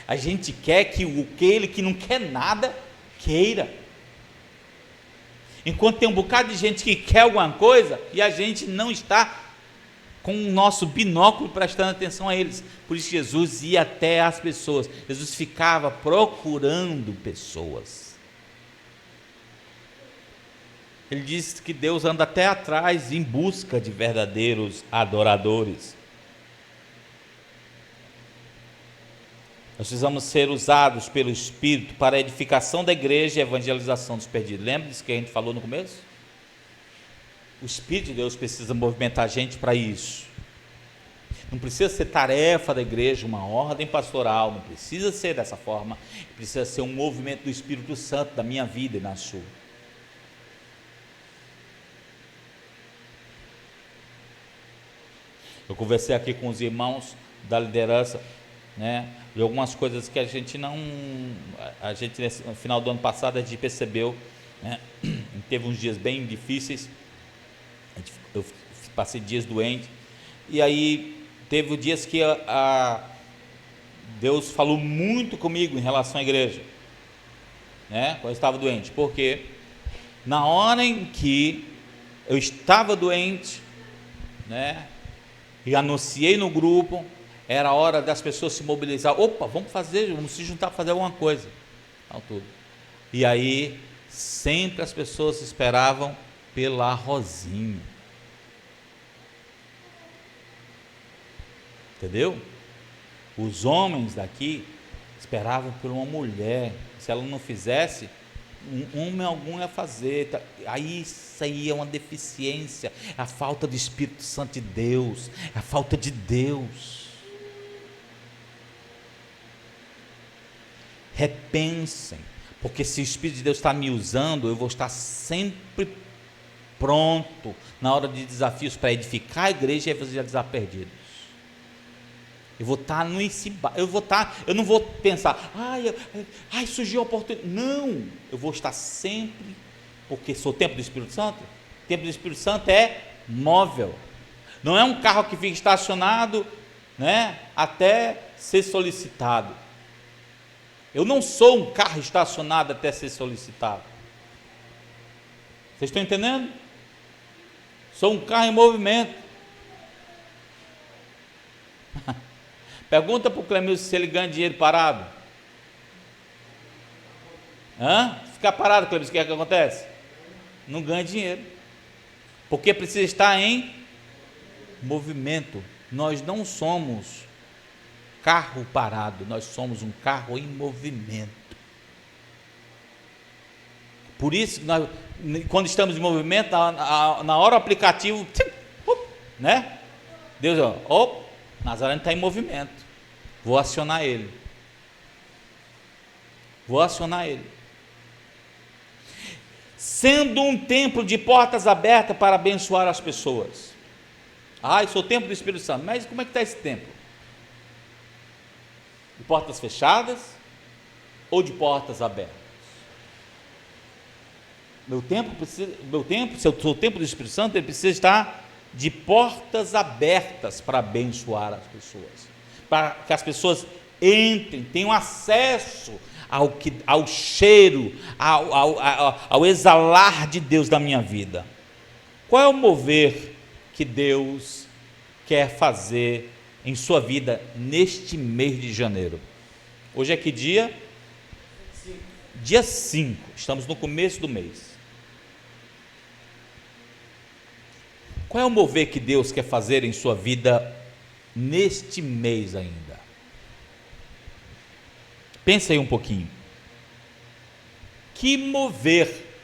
A gente quer que aquele que não quer nada, queira. Enquanto tem um bocado de gente que quer alguma coisa, e a gente não está com o nosso binóculo prestando atenção a eles. Por isso Jesus ia até as pessoas. Jesus ficava procurando pessoas. Ele diz que Deus anda até atrás em busca de verdadeiros adoradores. Nós precisamos ser usados pelo Espírito para a edificação da igreja e a evangelização dos perdidos. Lembra disso que a gente falou no começo? O Espírito de Deus precisa movimentar a gente para isso. Não precisa ser tarefa da igreja, uma ordem pastoral, não precisa ser dessa forma. Precisa ser um movimento do Espírito Santo na minha vida e na sua. Eu conversei aqui com os irmãos da liderança, né, de algumas coisas que a gente no final do ano passado a gente percebeu, né, teve uns dias bem difíceis. Eu passei dias doente, e aí teve dias que Deus falou muito comigo em relação à igreja, né, quando eu estava doente, porque na hora em que eu estava doente, né, e anunciei no grupo, era a hora das pessoas se mobilizar. Opa, vamos se juntar para fazer alguma coisa. Tudo. E aí sempre as pessoas esperavam pela Rosinha. Entendeu? Os homens daqui esperavam por uma mulher. Se ela não fizesse, algum ia fazer. Aí isso aí é uma deficiência. É a falta do Espírito Santo de Deus. É a falta de Deus. Repensem. Porque se o Espírito de Deus está me usando, eu vou estar sempre pronto na hora de desafios para edificar a igreja e evangelizar perdidos. Eu vou estar no ensino, eu não vou pensar, surgiu a oportunidade. Não, eu vou estar sempre, porque sou o templo do Espírito Santo. O templo do Espírito Santo é móvel. Não é um carro que fica estacionado, né, até ser solicitado. Eu não sou um carro estacionado até ser solicitado. Vocês estão entendendo? Sou um carro em movimento. Pergunta para o Clemilson se ele ganha dinheiro parado. Ficar parado, Clemilson, o que é que acontece? Não ganha dinheiro. Porque precisa estar em movimento. Nós não somos carro parado, nós somos um carro em movimento. Por isso, quando estamos em movimento, na hora o aplicativo, né? Deus, Nazareno está em movimento. Vou acionar ele. Sendo um templo de portas abertas para abençoar as pessoas. Eu sou o templo do Espírito Santo. Mas como é que está esse templo? De portas fechadas ou de portas abertas? Meu templo, se eu sou o templo do Espírito Santo, ele precisa estar de portas abertas para abençoar as pessoas, para que as pessoas entrem, tenham acesso ao cheiro, ao exalar de Deus na minha vida. Qual é o mover que Deus quer fazer em sua vida neste mês de janeiro? Hoje é que dia? Dia 5, estamos no começo do mês. Qual é o mover que Deus quer fazer em sua vida neste mês ainda? Pense aí um pouquinho. Que mover?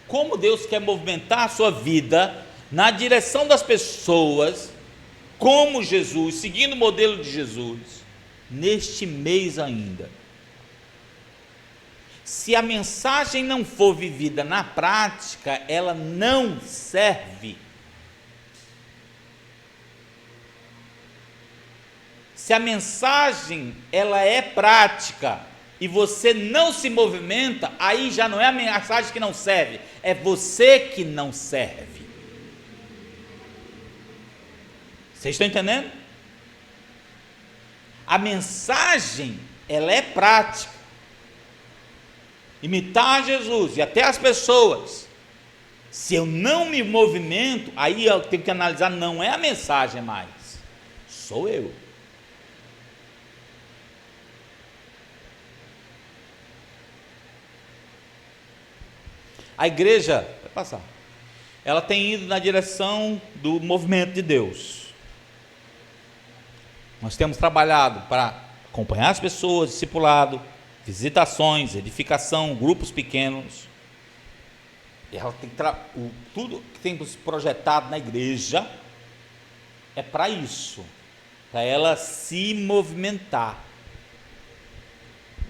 Como Deus quer movimentar a sua vida na direção das pessoas, como Jesus, seguindo o modelo de Jesus, neste mês ainda? Se a mensagem não for vivida na prática, ela não serve. Se a mensagem ela é prática e você não se movimenta, aí já não é a mensagem que não serve, é você que não serve. Vocês estão entendendo? A mensagem ela é prática. Imitar Jesus e até as pessoas. Se eu não me movimento, aí eu tenho que analisar, não é a mensagem mais, sou eu. A igreja, vai passar, ela tem ido na direção do movimento de Deus. Nós temos trabalhado para acompanhar as pessoas, discipulado, visitações, edificação, grupos pequenos. E ela tem tudo que tem projetado na igreja é para isso, para ela se movimentar.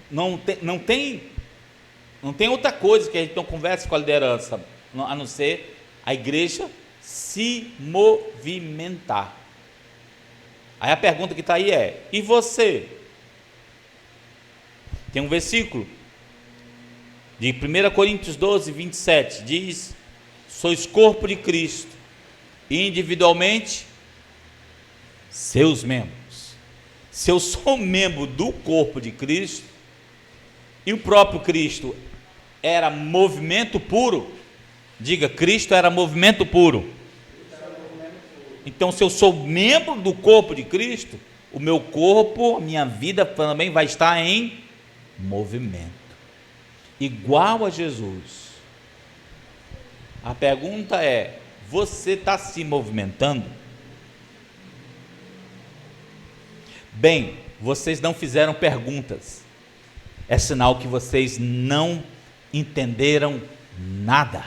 Não tem outra coisa que a gente não converse com a liderança, a não ser a igreja se movimentar. Aí a pergunta que está aí é: e você? Tem um versículo de 1 Coríntios 12, 27, diz: sois corpo de Cristo, e individualmente seus membros. Se eu sou membro do corpo de Cristo, e o próprio Cristo era movimento puro, diga, Cristo era movimento puro. Então, se eu sou membro do corpo de Cristo, o meu corpo, a minha vida também vai estar em movimento, igual a Jesus. A pergunta é: você está se movimentando? Bem, vocês não fizeram perguntas, é sinal que vocês não entenderam nada,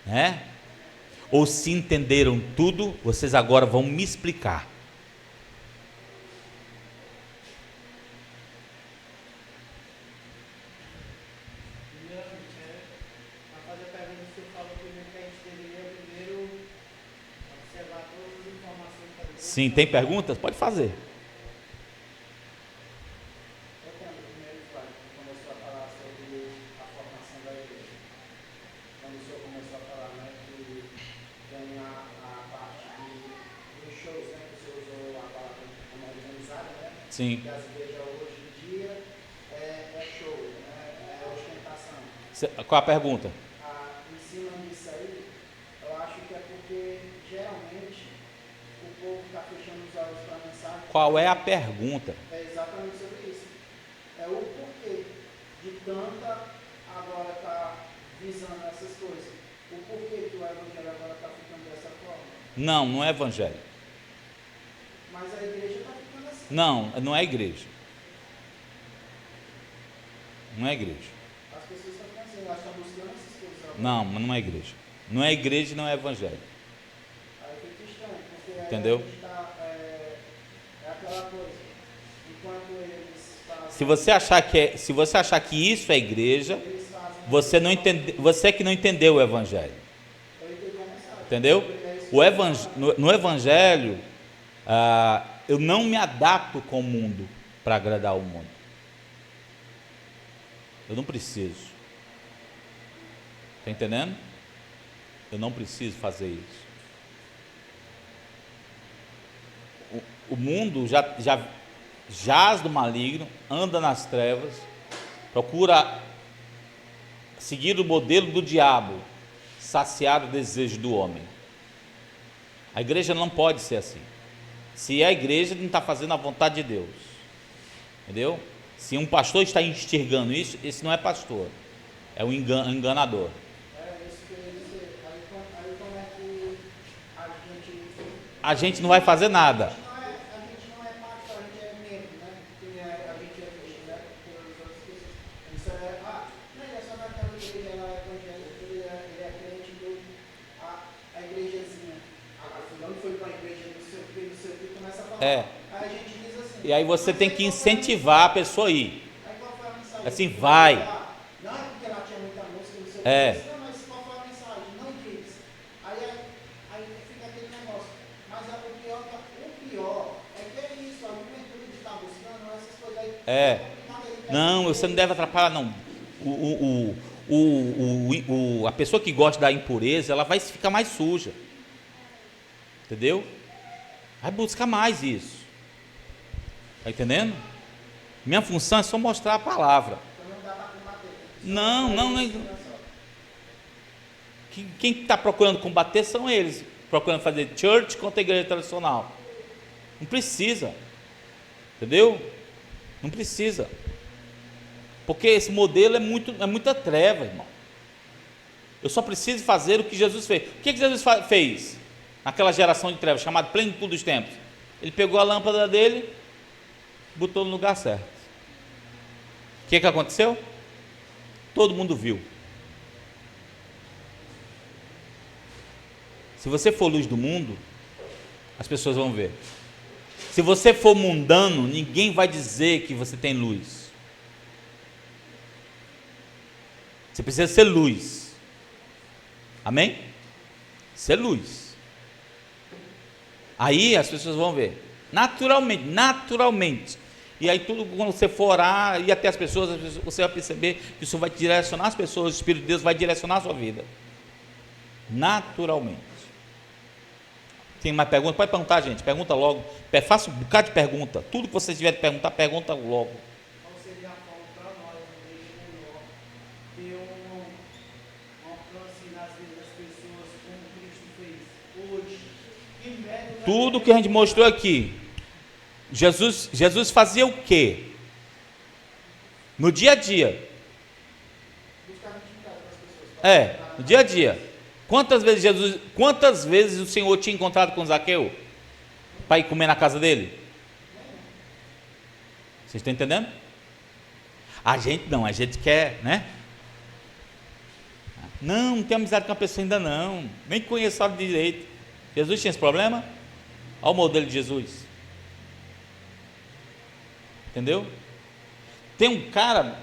né? Ou se entenderam tudo, vocês agora vão me explicar. Para fazer a pergunta, você falou primeiro que a gente deveria primeiro observar todas as informações que a igreja. Sim, tem perguntas? Pode fazer. Eu tenho o primeiro slide que começou a falar sobre a formação da igreja. Quando o senhor começou a falar, né, que tem a parte dos shows, né, que o senhor usou a palavra como organizada, né? Sim. Que as igrejas hoje em dia é show, né, é ostentação. Qual a pergunta? Em cima disso aí, eu acho que é porque geralmente o povo está fechando os olhos para a mensagem. Qual é a pergunta? É exatamente sobre isso. É o porquê de tanta agora tá visando essas coisas. O porquê que o evangelho agora está ficando dessa forma. Não é evangelho. Mas a igreja está ficando assim. Não é igreja. Não é igreja. As pessoas estão pensando, já está buscando essas coisas agora. Não, mas não é igreja. Não é igreja e não é evangelho. Aí fica estranho, porque aí Entendeu? a gente tá, é aquela coisa, enquanto eles fazem, Se você achar que isso é igreja, eles fazem, você que não entendeu o evangelho. eu entendi a mensagem. Entendeu? No evangelho, eu não me adapto com o mundo para agradar o mundo. Eu não preciso. Está entendendo? Eu não preciso fazer isso. O mundo já jaz do maligno, anda nas trevas, procura seguir o modelo do diabo, saciar o desejo do homem. A igreja não pode ser assim. Se é a igreja, não está fazendo a vontade de Deus. Entendeu? Se um pastor está instigando isso, esse não é pastor, é um enganador. Isso que eu ia dizer. Aí como é que A gente não vai fazer nada. a gente não é pastor, a gente é membro, né? Porque a gente é cristão, né? Porque os outros que isso não, ele é só naquela igreja, ela é evangélica, ele é crente a igrejazinha. Fulano foi para a igreja do seu filho, começa a falar. Aí a gente diz assim. E aí você tem que incentivar a pessoa a ir. Aí qual foi a mensagem? Assim, vai. Não é porque ela tinha muita música, não sei o que. Não, mas qual foi a mensagem? Não diz. Aí fica aquele negócio. Mas o pior é que é isso, a juventude de estar buscando essas coisas aí. Não, você não deve atrapalhar, não. A pessoa que gosta da impureza, ela vai ficar mais suja. Entendeu? Vai buscar mais isso. Está entendendo? Minha função é só mostrar a palavra. Não. Quem está procurando combater são eles. Procurando fazer church contra a igreja tradicional. Não precisa. Entendeu? Não precisa. Porque esse modelo é muita treva, irmão. Eu só preciso fazer o que Jesus fez. O que Jesus fez naquela geração de trevas, chamada plenitude dos tempos? Ele pegou a lâmpada dele, botou no lugar certo. O que aconteceu? Todo mundo viu. Se você for luz do mundo, as pessoas vão ver. Se você for mundano, ninguém vai dizer que você tem luz. Você precisa ser luz. Amém? Ser luz. Aí as pessoas vão ver. Naturalmente. E aí tudo, quando você for orar, ir até as pessoas, você vai perceber que isso vai direcionar as pessoas, o Espírito de Deus vai direcionar a sua vida. Naturalmente. Tem mais pergunta? Pode perguntar, gente. Pergunta logo. Faça um bocado de pergunta. Tudo que você tiver de perguntar, pergunta logo. Qual seria a forma para nós, uma igreja melhor, ter uma aproximação às vezes das pessoas como Cristo fez hoje? Que método Tudo que a gente mostrou aqui. Jesus fazia o quê? No dia a dia. buscar intimidade com as pessoas? No dia a dia. Quantas vezes o Senhor tinha encontrado com Zaqueu para ir comer na casa dele? Vocês estão entendendo? A gente quer, né? Não tem amizade com a pessoa ainda não, nem conheço ela direito. Jesus tinha esse problema? Olha o modelo de Jesus. Entendeu? Tem um cara,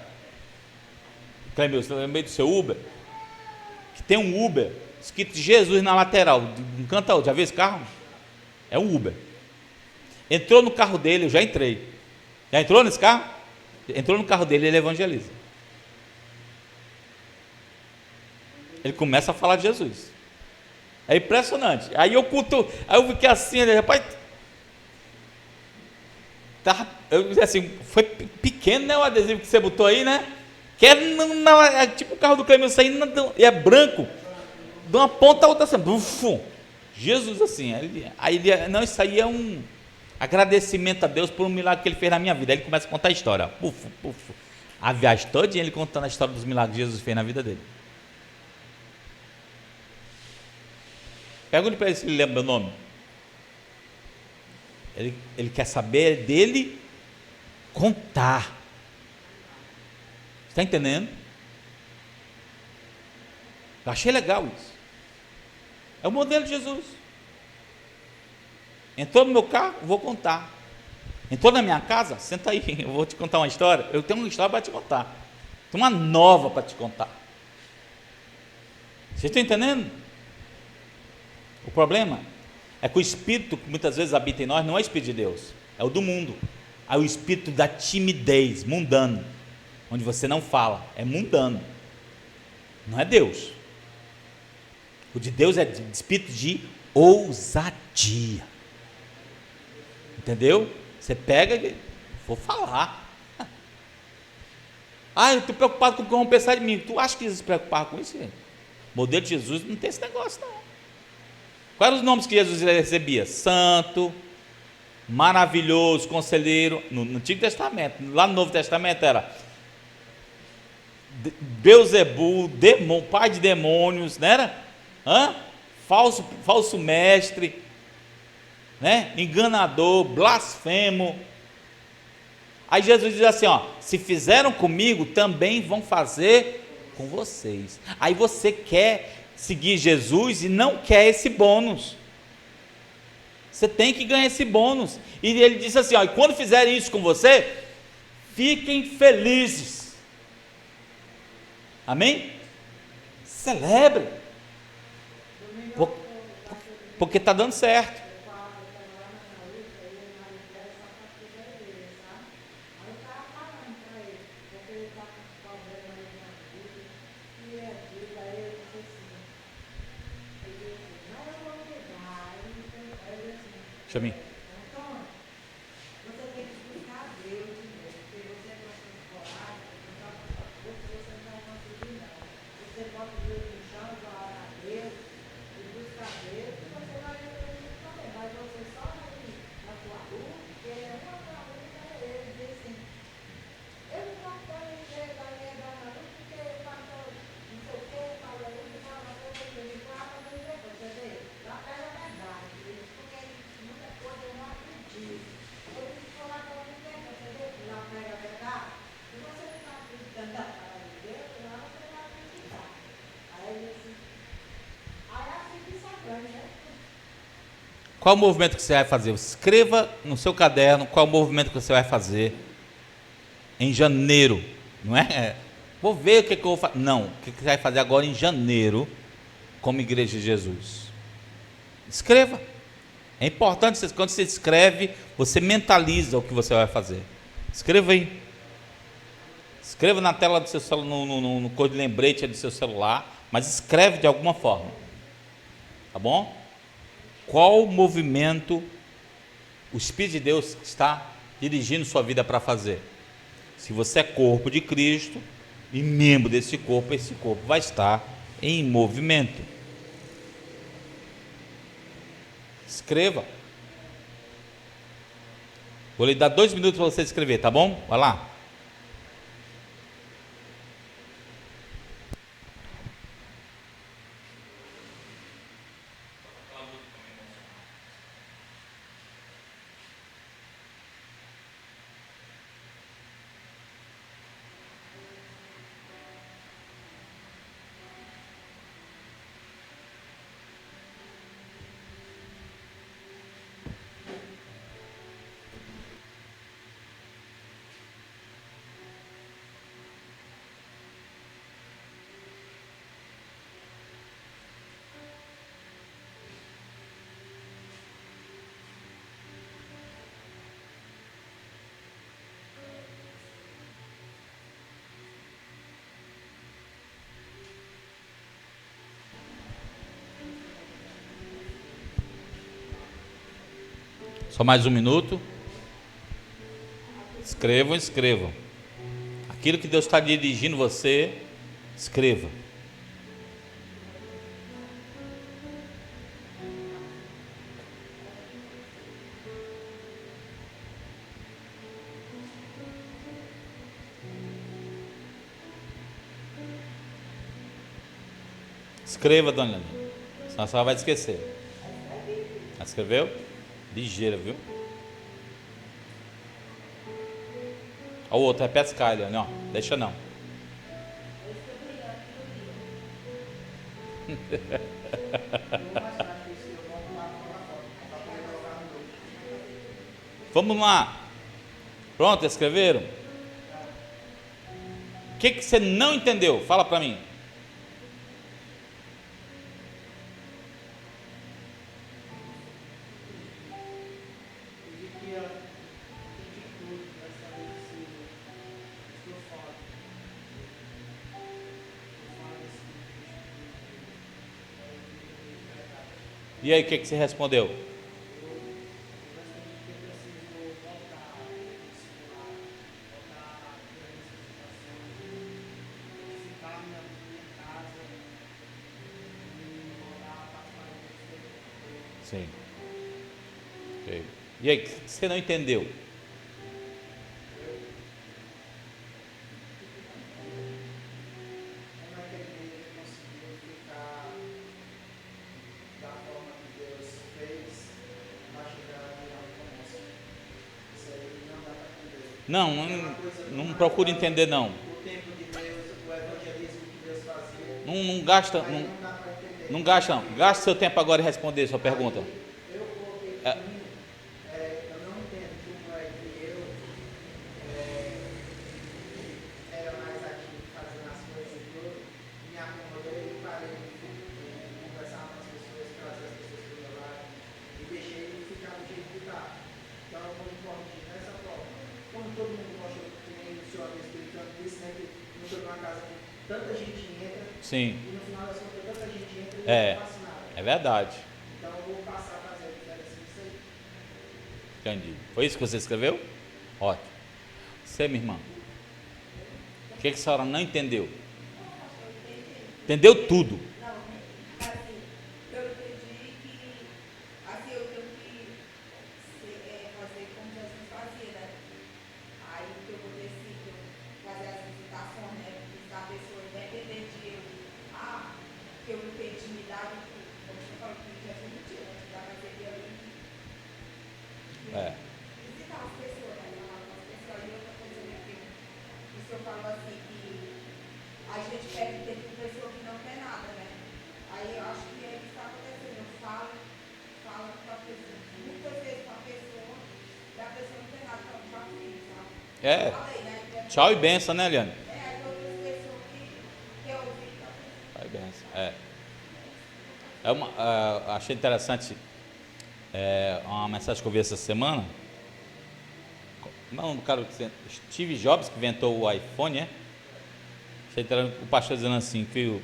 Clemil, você lembrei do seu Uber? Que tem um Uber escrito Jesus na lateral, um canto a outro. Já viu esse carro? É um Uber. Entrou no carro dele, eu já entrei. Já entrou nesse carro? Entrou no carro dele, ele evangeliza. Ele começa a falar de Jesus. É impressionante. Aí eu fiquei assim, rapaz. Assim, foi pequeno, né, o adesivo que você botou aí, né? Que é tipo o carro do Clemil saindo, e é branco. De uma ponta a outra assim, bufum, Jesus assim, não, isso aí é um agradecimento a Deus por um milagre que ele fez na minha vida. Aí ele começa a contar a história, a viagem toda ele contando a história dos milagres que Jesus fez na vida dele. Pergunte para ele se ele lembra meu nome. Ele quer saber dele contar. Está entendendo? Eu achei legal isso. É o modelo de Jesus. Entrou no meu carro, vou contar. Entrou na minha casa, senta aí, eu vou te contar uma história. Eu tenho uma história para te contar. Tenho uma nova para te contar. Vocês estão entendendo? O problema é que o espírito que muitas vezes habita em nós não é o espírito de Deus, é o do mundo. É o espírito da timidez, mundano, onde você não fala, é mundano. Não é Deus. O de Deus é de espírito de ousadia. Entendeu? Você pega e vou falar. Ah, eu estou preocupado com o que vão pensar de mim. Tu acha que eles se preocupavam com isso, gente? O modelo de Jesus não tem esse negócio, não. Quais eram os nomes que Jesus recebia? Santo, maravilhoso, conselheiro. No Antigo Testamento. Lá no Novo Testamento era Beuzebu, pai de demônios, não era? Falso mestre, né? Enganador, blasfemo. Aí Jesus diz assim, ó: se fizeram comigo, também vão fazer com vocês. Aí você quer seguir Jesus e não quer esse bônus. Você tem que ganhar esse bônus. E ele disse assim, ó: e quando fizerem isso com você, fiquem felizes. Amém? Celebre. Porque está dando certo. Chame. Qual o movimento que você vai fazer? Escreva no seu caderno qual o movimento que você vai fazer em janeiro, não é? Vou ver o que eu vou fazer. Não, o que você vai fazer agora em janeiro como Igreja de Jesus? Escreva. É importante, quando você escreve, você mentaliza o que você vai fazer. Escreva aí. Escreva na tela do seu celular, no cor de lembrete do seu celular, mas escreve de alguma forma. Tá bom? Qual movimento o Espírito de Deus está dirigindo sua vida para fazer? Se você é corpo de Cristo e membro desse corpo, esse corpo vai estar em movimento. Escreva. Vou lhe dar 2 minutos para você escrever, tá bom? Vai lá. Só mais 1 minuto. Escrevam. Aquilo que Deus está dirigindo você, escreva. Escreva, dona Leandro, senão a senhora vai esquecer. Já escreveu? Ligeira, viu? Ó, o outro, repete cá, Eliane, ó. Deixa não. mais tarde que isso eu vou lá fora, para poder colocar no grupo. Vamos lá. Pronto, escreveram? O que você não entendeu? Fala para mim. Eu queria pedir tudo para saber se estou fora. Estou fora desse tipo. E aí, o que você respondeu? Eu respondi que eu preciso voltar a discipular, voltar a ter essa situação, ficar minha casa e voltar a participar do ministério. Sim. Ok. E aí, o que você não entendeu? Como é que a igreja conseguiu ficar da forma que Deus fez para chegar a virar um comércio? Isso aí não dá para entender. Não, É uma coisa não tão procure natural, entender não. o tempo de Deus, o evangelismo que Deus fazia, Não gasta, aí não, não dá para entender. não gasta não. Gaste seu tempo agora e responder a sua pergunta. Eu coloquei É. para mim, eu não entendo como é que eu era mais ativo fazendo as coisas e tudo, me acomodei e parei de conversar com as pessoas, trazer as pessoas para o meu lado e deixei ele ficar do jeito que está. Então eu vou me corrigir dessa forma. Como todo mundo mostrou que nem o senhor Espírito Santo disse, né, que não estou numa casa que tanta gente entra Sim, e no final das contas tanta gente entra e É. eu não faço nada. é verdade. Então eu vou passar a fazer a diferença nisso aí. Entendi. Foi isso que você escreveu? Ótimo. Você, minha irmã, o que a senhora não entendeu? Entendeu tudo. Não, assim, eu entendi que assim eu tenho que fazer como Jesus fazia, né? Aí que eu vou decidir fazer as visitações, né? Visitar a pessoa, independente de eu, que eu não tenho intimidade, como você falou que Jesus não tinha, né? Da categoria ali. É. Visitar as pessoas, né? Falar com as pessoas. E outra coisa, né? Que o senhor falou assim, que a gente perde tempo com pessoa que não quer nada, né? Aí eu acho que é isso que está acontecendo. Eu falo com a pessoa, muitas vezes com a pessoa, e a pessoa não tem nada para já fiz, sabe? É. Eu falei, né? Tchau e benção, né, Eliane? Tem outras pessoas que quer ouvir, tá? Tchau e benção. Achei interessante uma mensagem que eu vi essa semana. Não, cara, Steve Jobs, que inventou o iPhone, né? Achei interessante o pastor dizendo assim, que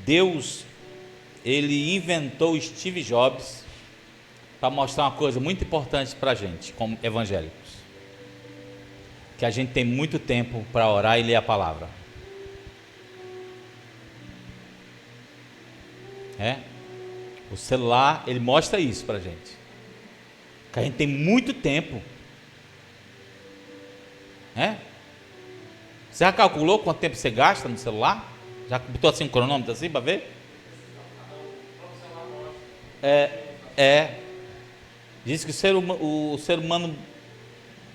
Deus, ele inventou o Steve Jobs para mostrar uma coisa muito importante para a gente, como evangélicos. Que a gente tem muito tempo para orar e ler a palavra. O celular, ele mostra isso para a gente. Que a gente tem muito tempo. Você já calculou quanto tempo você gasta no celular? Já botou assim um cronômetro assim para ver? Diz que o ser humano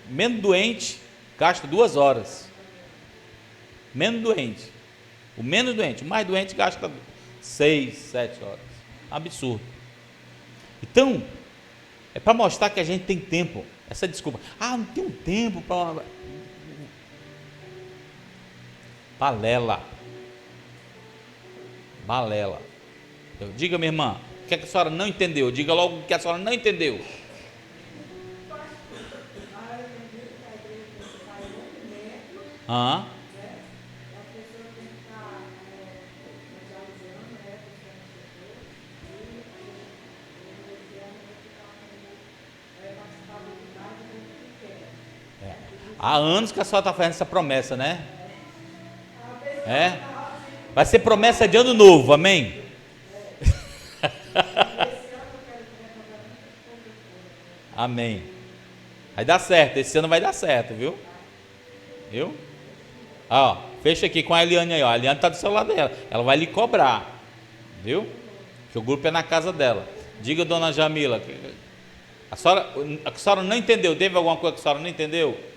menos doente gasta 2 horas. Menos doente. O menos doente. O mais doente gasta 6, 7 horas. Absurdo. Então, é para mostrar que a gente tem tempo. Essa desculpa. Não tenho tempo para... Balela. Diga, minha irmã, o que a senhora não entendeu? Diga logo o que a senhora não entendeu. Há anos que a senhora está fazendo essa promessa, né? Vai ser promessa de ano novo, amém? Amém. Vai dar certo, esse ano vai dar certo, viu? Fecha aqui com a Eliane aí, ó. A Eliane está do celular dela. Ela vai lhe cobrar, viu? Que o grupo é na casa dela. Diga, dona Jamila, a senhora não entendeu? Teve alguma coisa que a senhora não entendeu?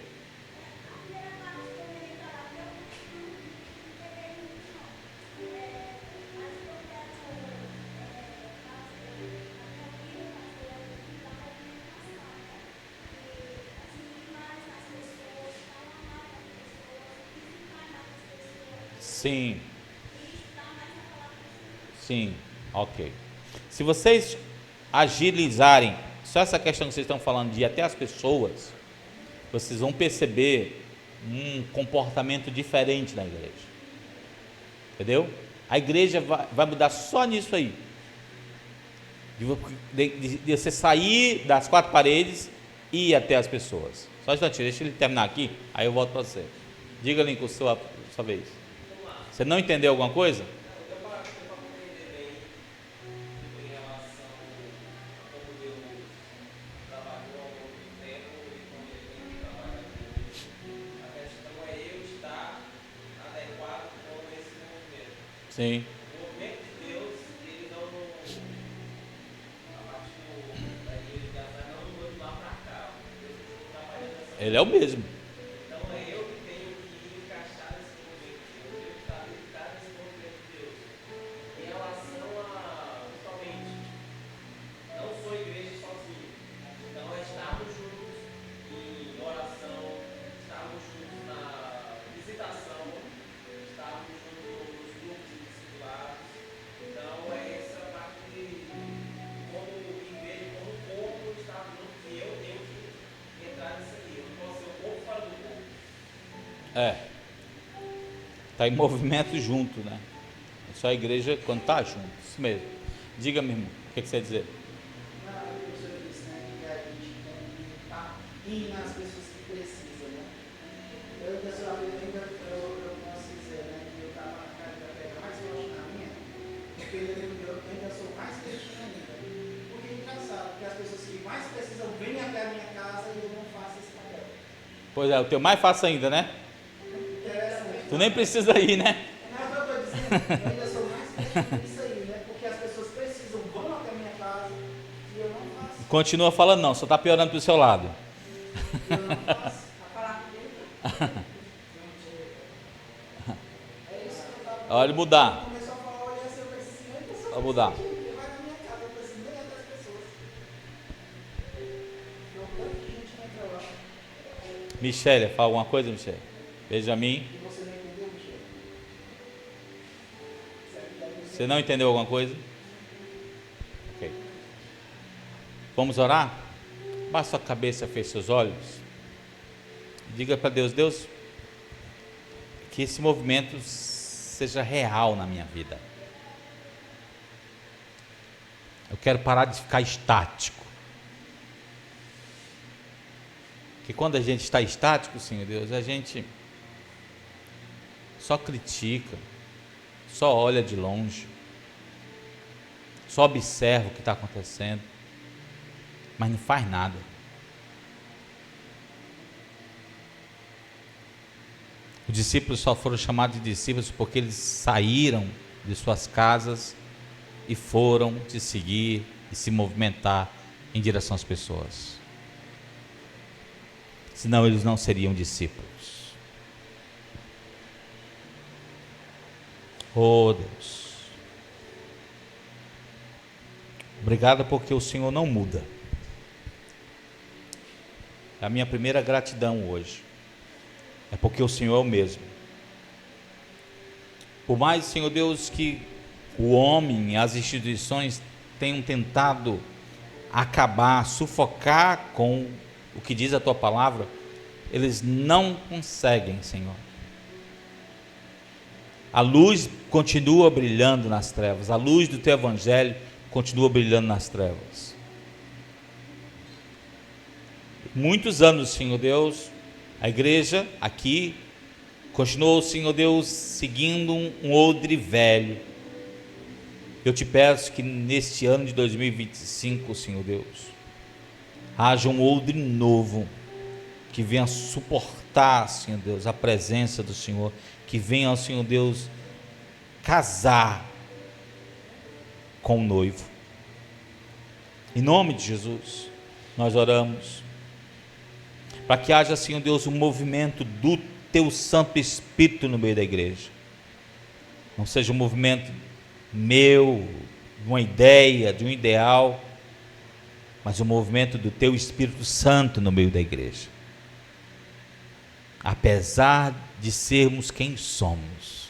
Sim. Sim, ok. Se vocês agilizarem só essa questão que vocês estão falando de ir até as pessoas, vocês vão perceber um comportamento diferente na igreja. Entendeu? A igreja vai mudar só nisso aí. De você sair das quatro paredes e ir até as pessoas. Só um instantinho, deixa ele terminar aqui, aí eu volto para você. Diga, Lincoln, sua vez. Você não entendeu alguma coisa? Eu para compreender bem, tipo, em relação a como Deus trabalhou ao longo do tempo e como Ele tem trabalhado hoje. A questão é eu estar adequado com esse movimento. Sim. O movimento de Deus, ele não, a partir da igreja de Azar, não mudou de lá para cá. Deus continua trabalhando dessa Ele é o mesmo. Então é eu que tenho que encaixar nesse movimento de Deus, eu tenho que estar ligado nesse movimento de Deus. Em relação a, principalmente, não sou igreja sozinho. Então é estarmos juntos em oração, estarmos juntos na visitação, estarmos juntos nos grupos de discipulados. Então é essa parte de como igreja, como corpo, estar juntos e eu tenho que entrar nisso aí. Eu não posso ser o corpo fora do corpo. Está em movimento junto, né? É só a igreja quando está junto, isso mesmo. Diga, meu irmão, o que você quer dizer? Na professora disse, né, que a gente tem que estar indo nas pessoas que precisam, né? Eu ainda sou eu posso dizer, né, que eu estava na casa da pedra mais forte na minha, porque eu ainda sou mais cristão ainda. Porque é engraçado, porque as pessoas que mais precisam vêm até a minha casa e eu não faço esse papel. Pois é, o teu mais fácil ainda, né? Interessante. Tu nem precisa ir, né? Mas eu estou dizendo, eu ainda sou mais cristão nisso aí, né? Porque as pessoas precisam, vão até a minha casa e eu não faço. Continua falando não, só está piorando pro seu lado. Eu não faço. Para falar comigo. É isso que eu estava. É hora de mudar. Começou a falar, olha, eu preciso, eu ainda sou Vou mudar. Ele vai na minha casa, eu preciso nem até as pessoas. Eu tanto que a gente não entra lá. Michele, fala alguma coisa, Michele? Benjamin, E você não entendeu, Michel? você não entendeu alguma coisa? Ok. Vamos orar? Baixa sua cabeça, feche seus olhos. Diga para Deus, Deus, que esse movimento seja real na minha vida. Eu quero parar de ficar estático. Que quando a gente está estático, Senhor Deus, a gente só critica, só olha de longe, só observa o que está acontecendo, mas não faz nada. Os discípulos só foram chamados de discípulos porque eles saíram de suas casas e foram te seguir e se movimentar em direção às pessoas. Senão eles não seriam discípulos. Oh Deus, obrigado porque o Senhor não muda. É a minha primeira gratidão hoje. É porque o Senhor é o mesmo. Por mais, Senhor Deus, que o homem, as instituições tenham tentado acabar, sufocar com o que diz a Tua palavra, eles não conseguem, Senhor. A luz continua brilhando nas trevas, a luz do Teu Evangelho continua brilhando nas trevas. Muitos anos, Senhor Deus, a igreja aqui continuou, Senhor Deus, seguindo um odre velho. Eu te peço que neste ano de 2025, Senhor Deus, haja um odre novo, que venha suportar, Senhor Deus, a presença do Senhor, que venha, Senhor Deus, casar com o noivo. Em nome de Jesus, nós oramos, para que haja, Senhor Deus, um movimento do Teu Santo Espírito no meio da igreja. Não seja um movimento meu, de uma ideia, de um ideal, mas um movimento do Teu Espírito Santo no meio da igreja. Apesar de sermos quem somos,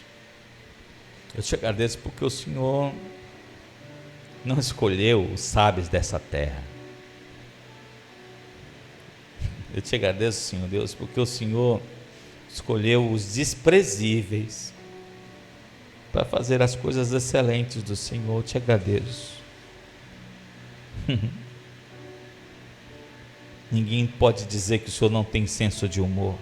Eu te agradeço porque o Senhor não escolheu os sábios dessa terra. Eu te agradeço, Senhor Deus, porque o Senhor escolheu os desprezíveis para fazer as coisas excelentes do Senhor. Eu te agradeço. Ninguém pode dizer que o Senhor não tem senso de humor.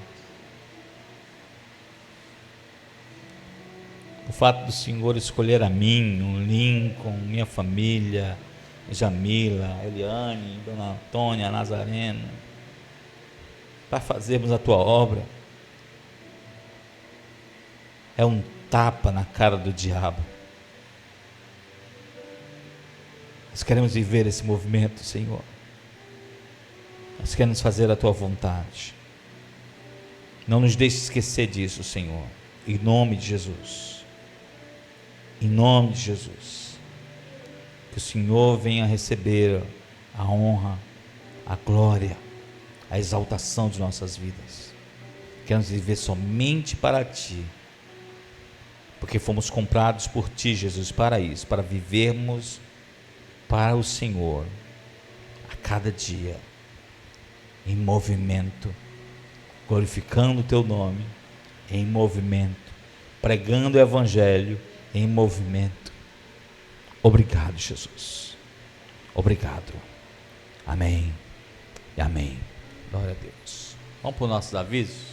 O fato do Senhor escolher a mim, o Lincoln, minha família, Jamila, Eliane, Dona Antônia, Nazarena, para fazermos a tua obra, é um tapa na cara do diabo. Nós queremos viver esse movimento, Senhor. Nós queremos fazer a tua vontade. Não nos deixe esquecer disso, Senhor. Em nome de Jesus. Em nome de Jesus. Que o Senhor venha receber a honra, a glória, a exaltação de nossas vidas. Queremos viver somente para Ti. Porque fomos comprados por Ti, Jesus, para isso. Para vivermos para o Senhor. A cada dia. Em movimento, glorificando o teu nome, em movimento, pregando o evangelho, em movimento. Obrigado, Jesus. Obrigado. Amém e amém. Glória a Deus. Vamos para os nossos avisos?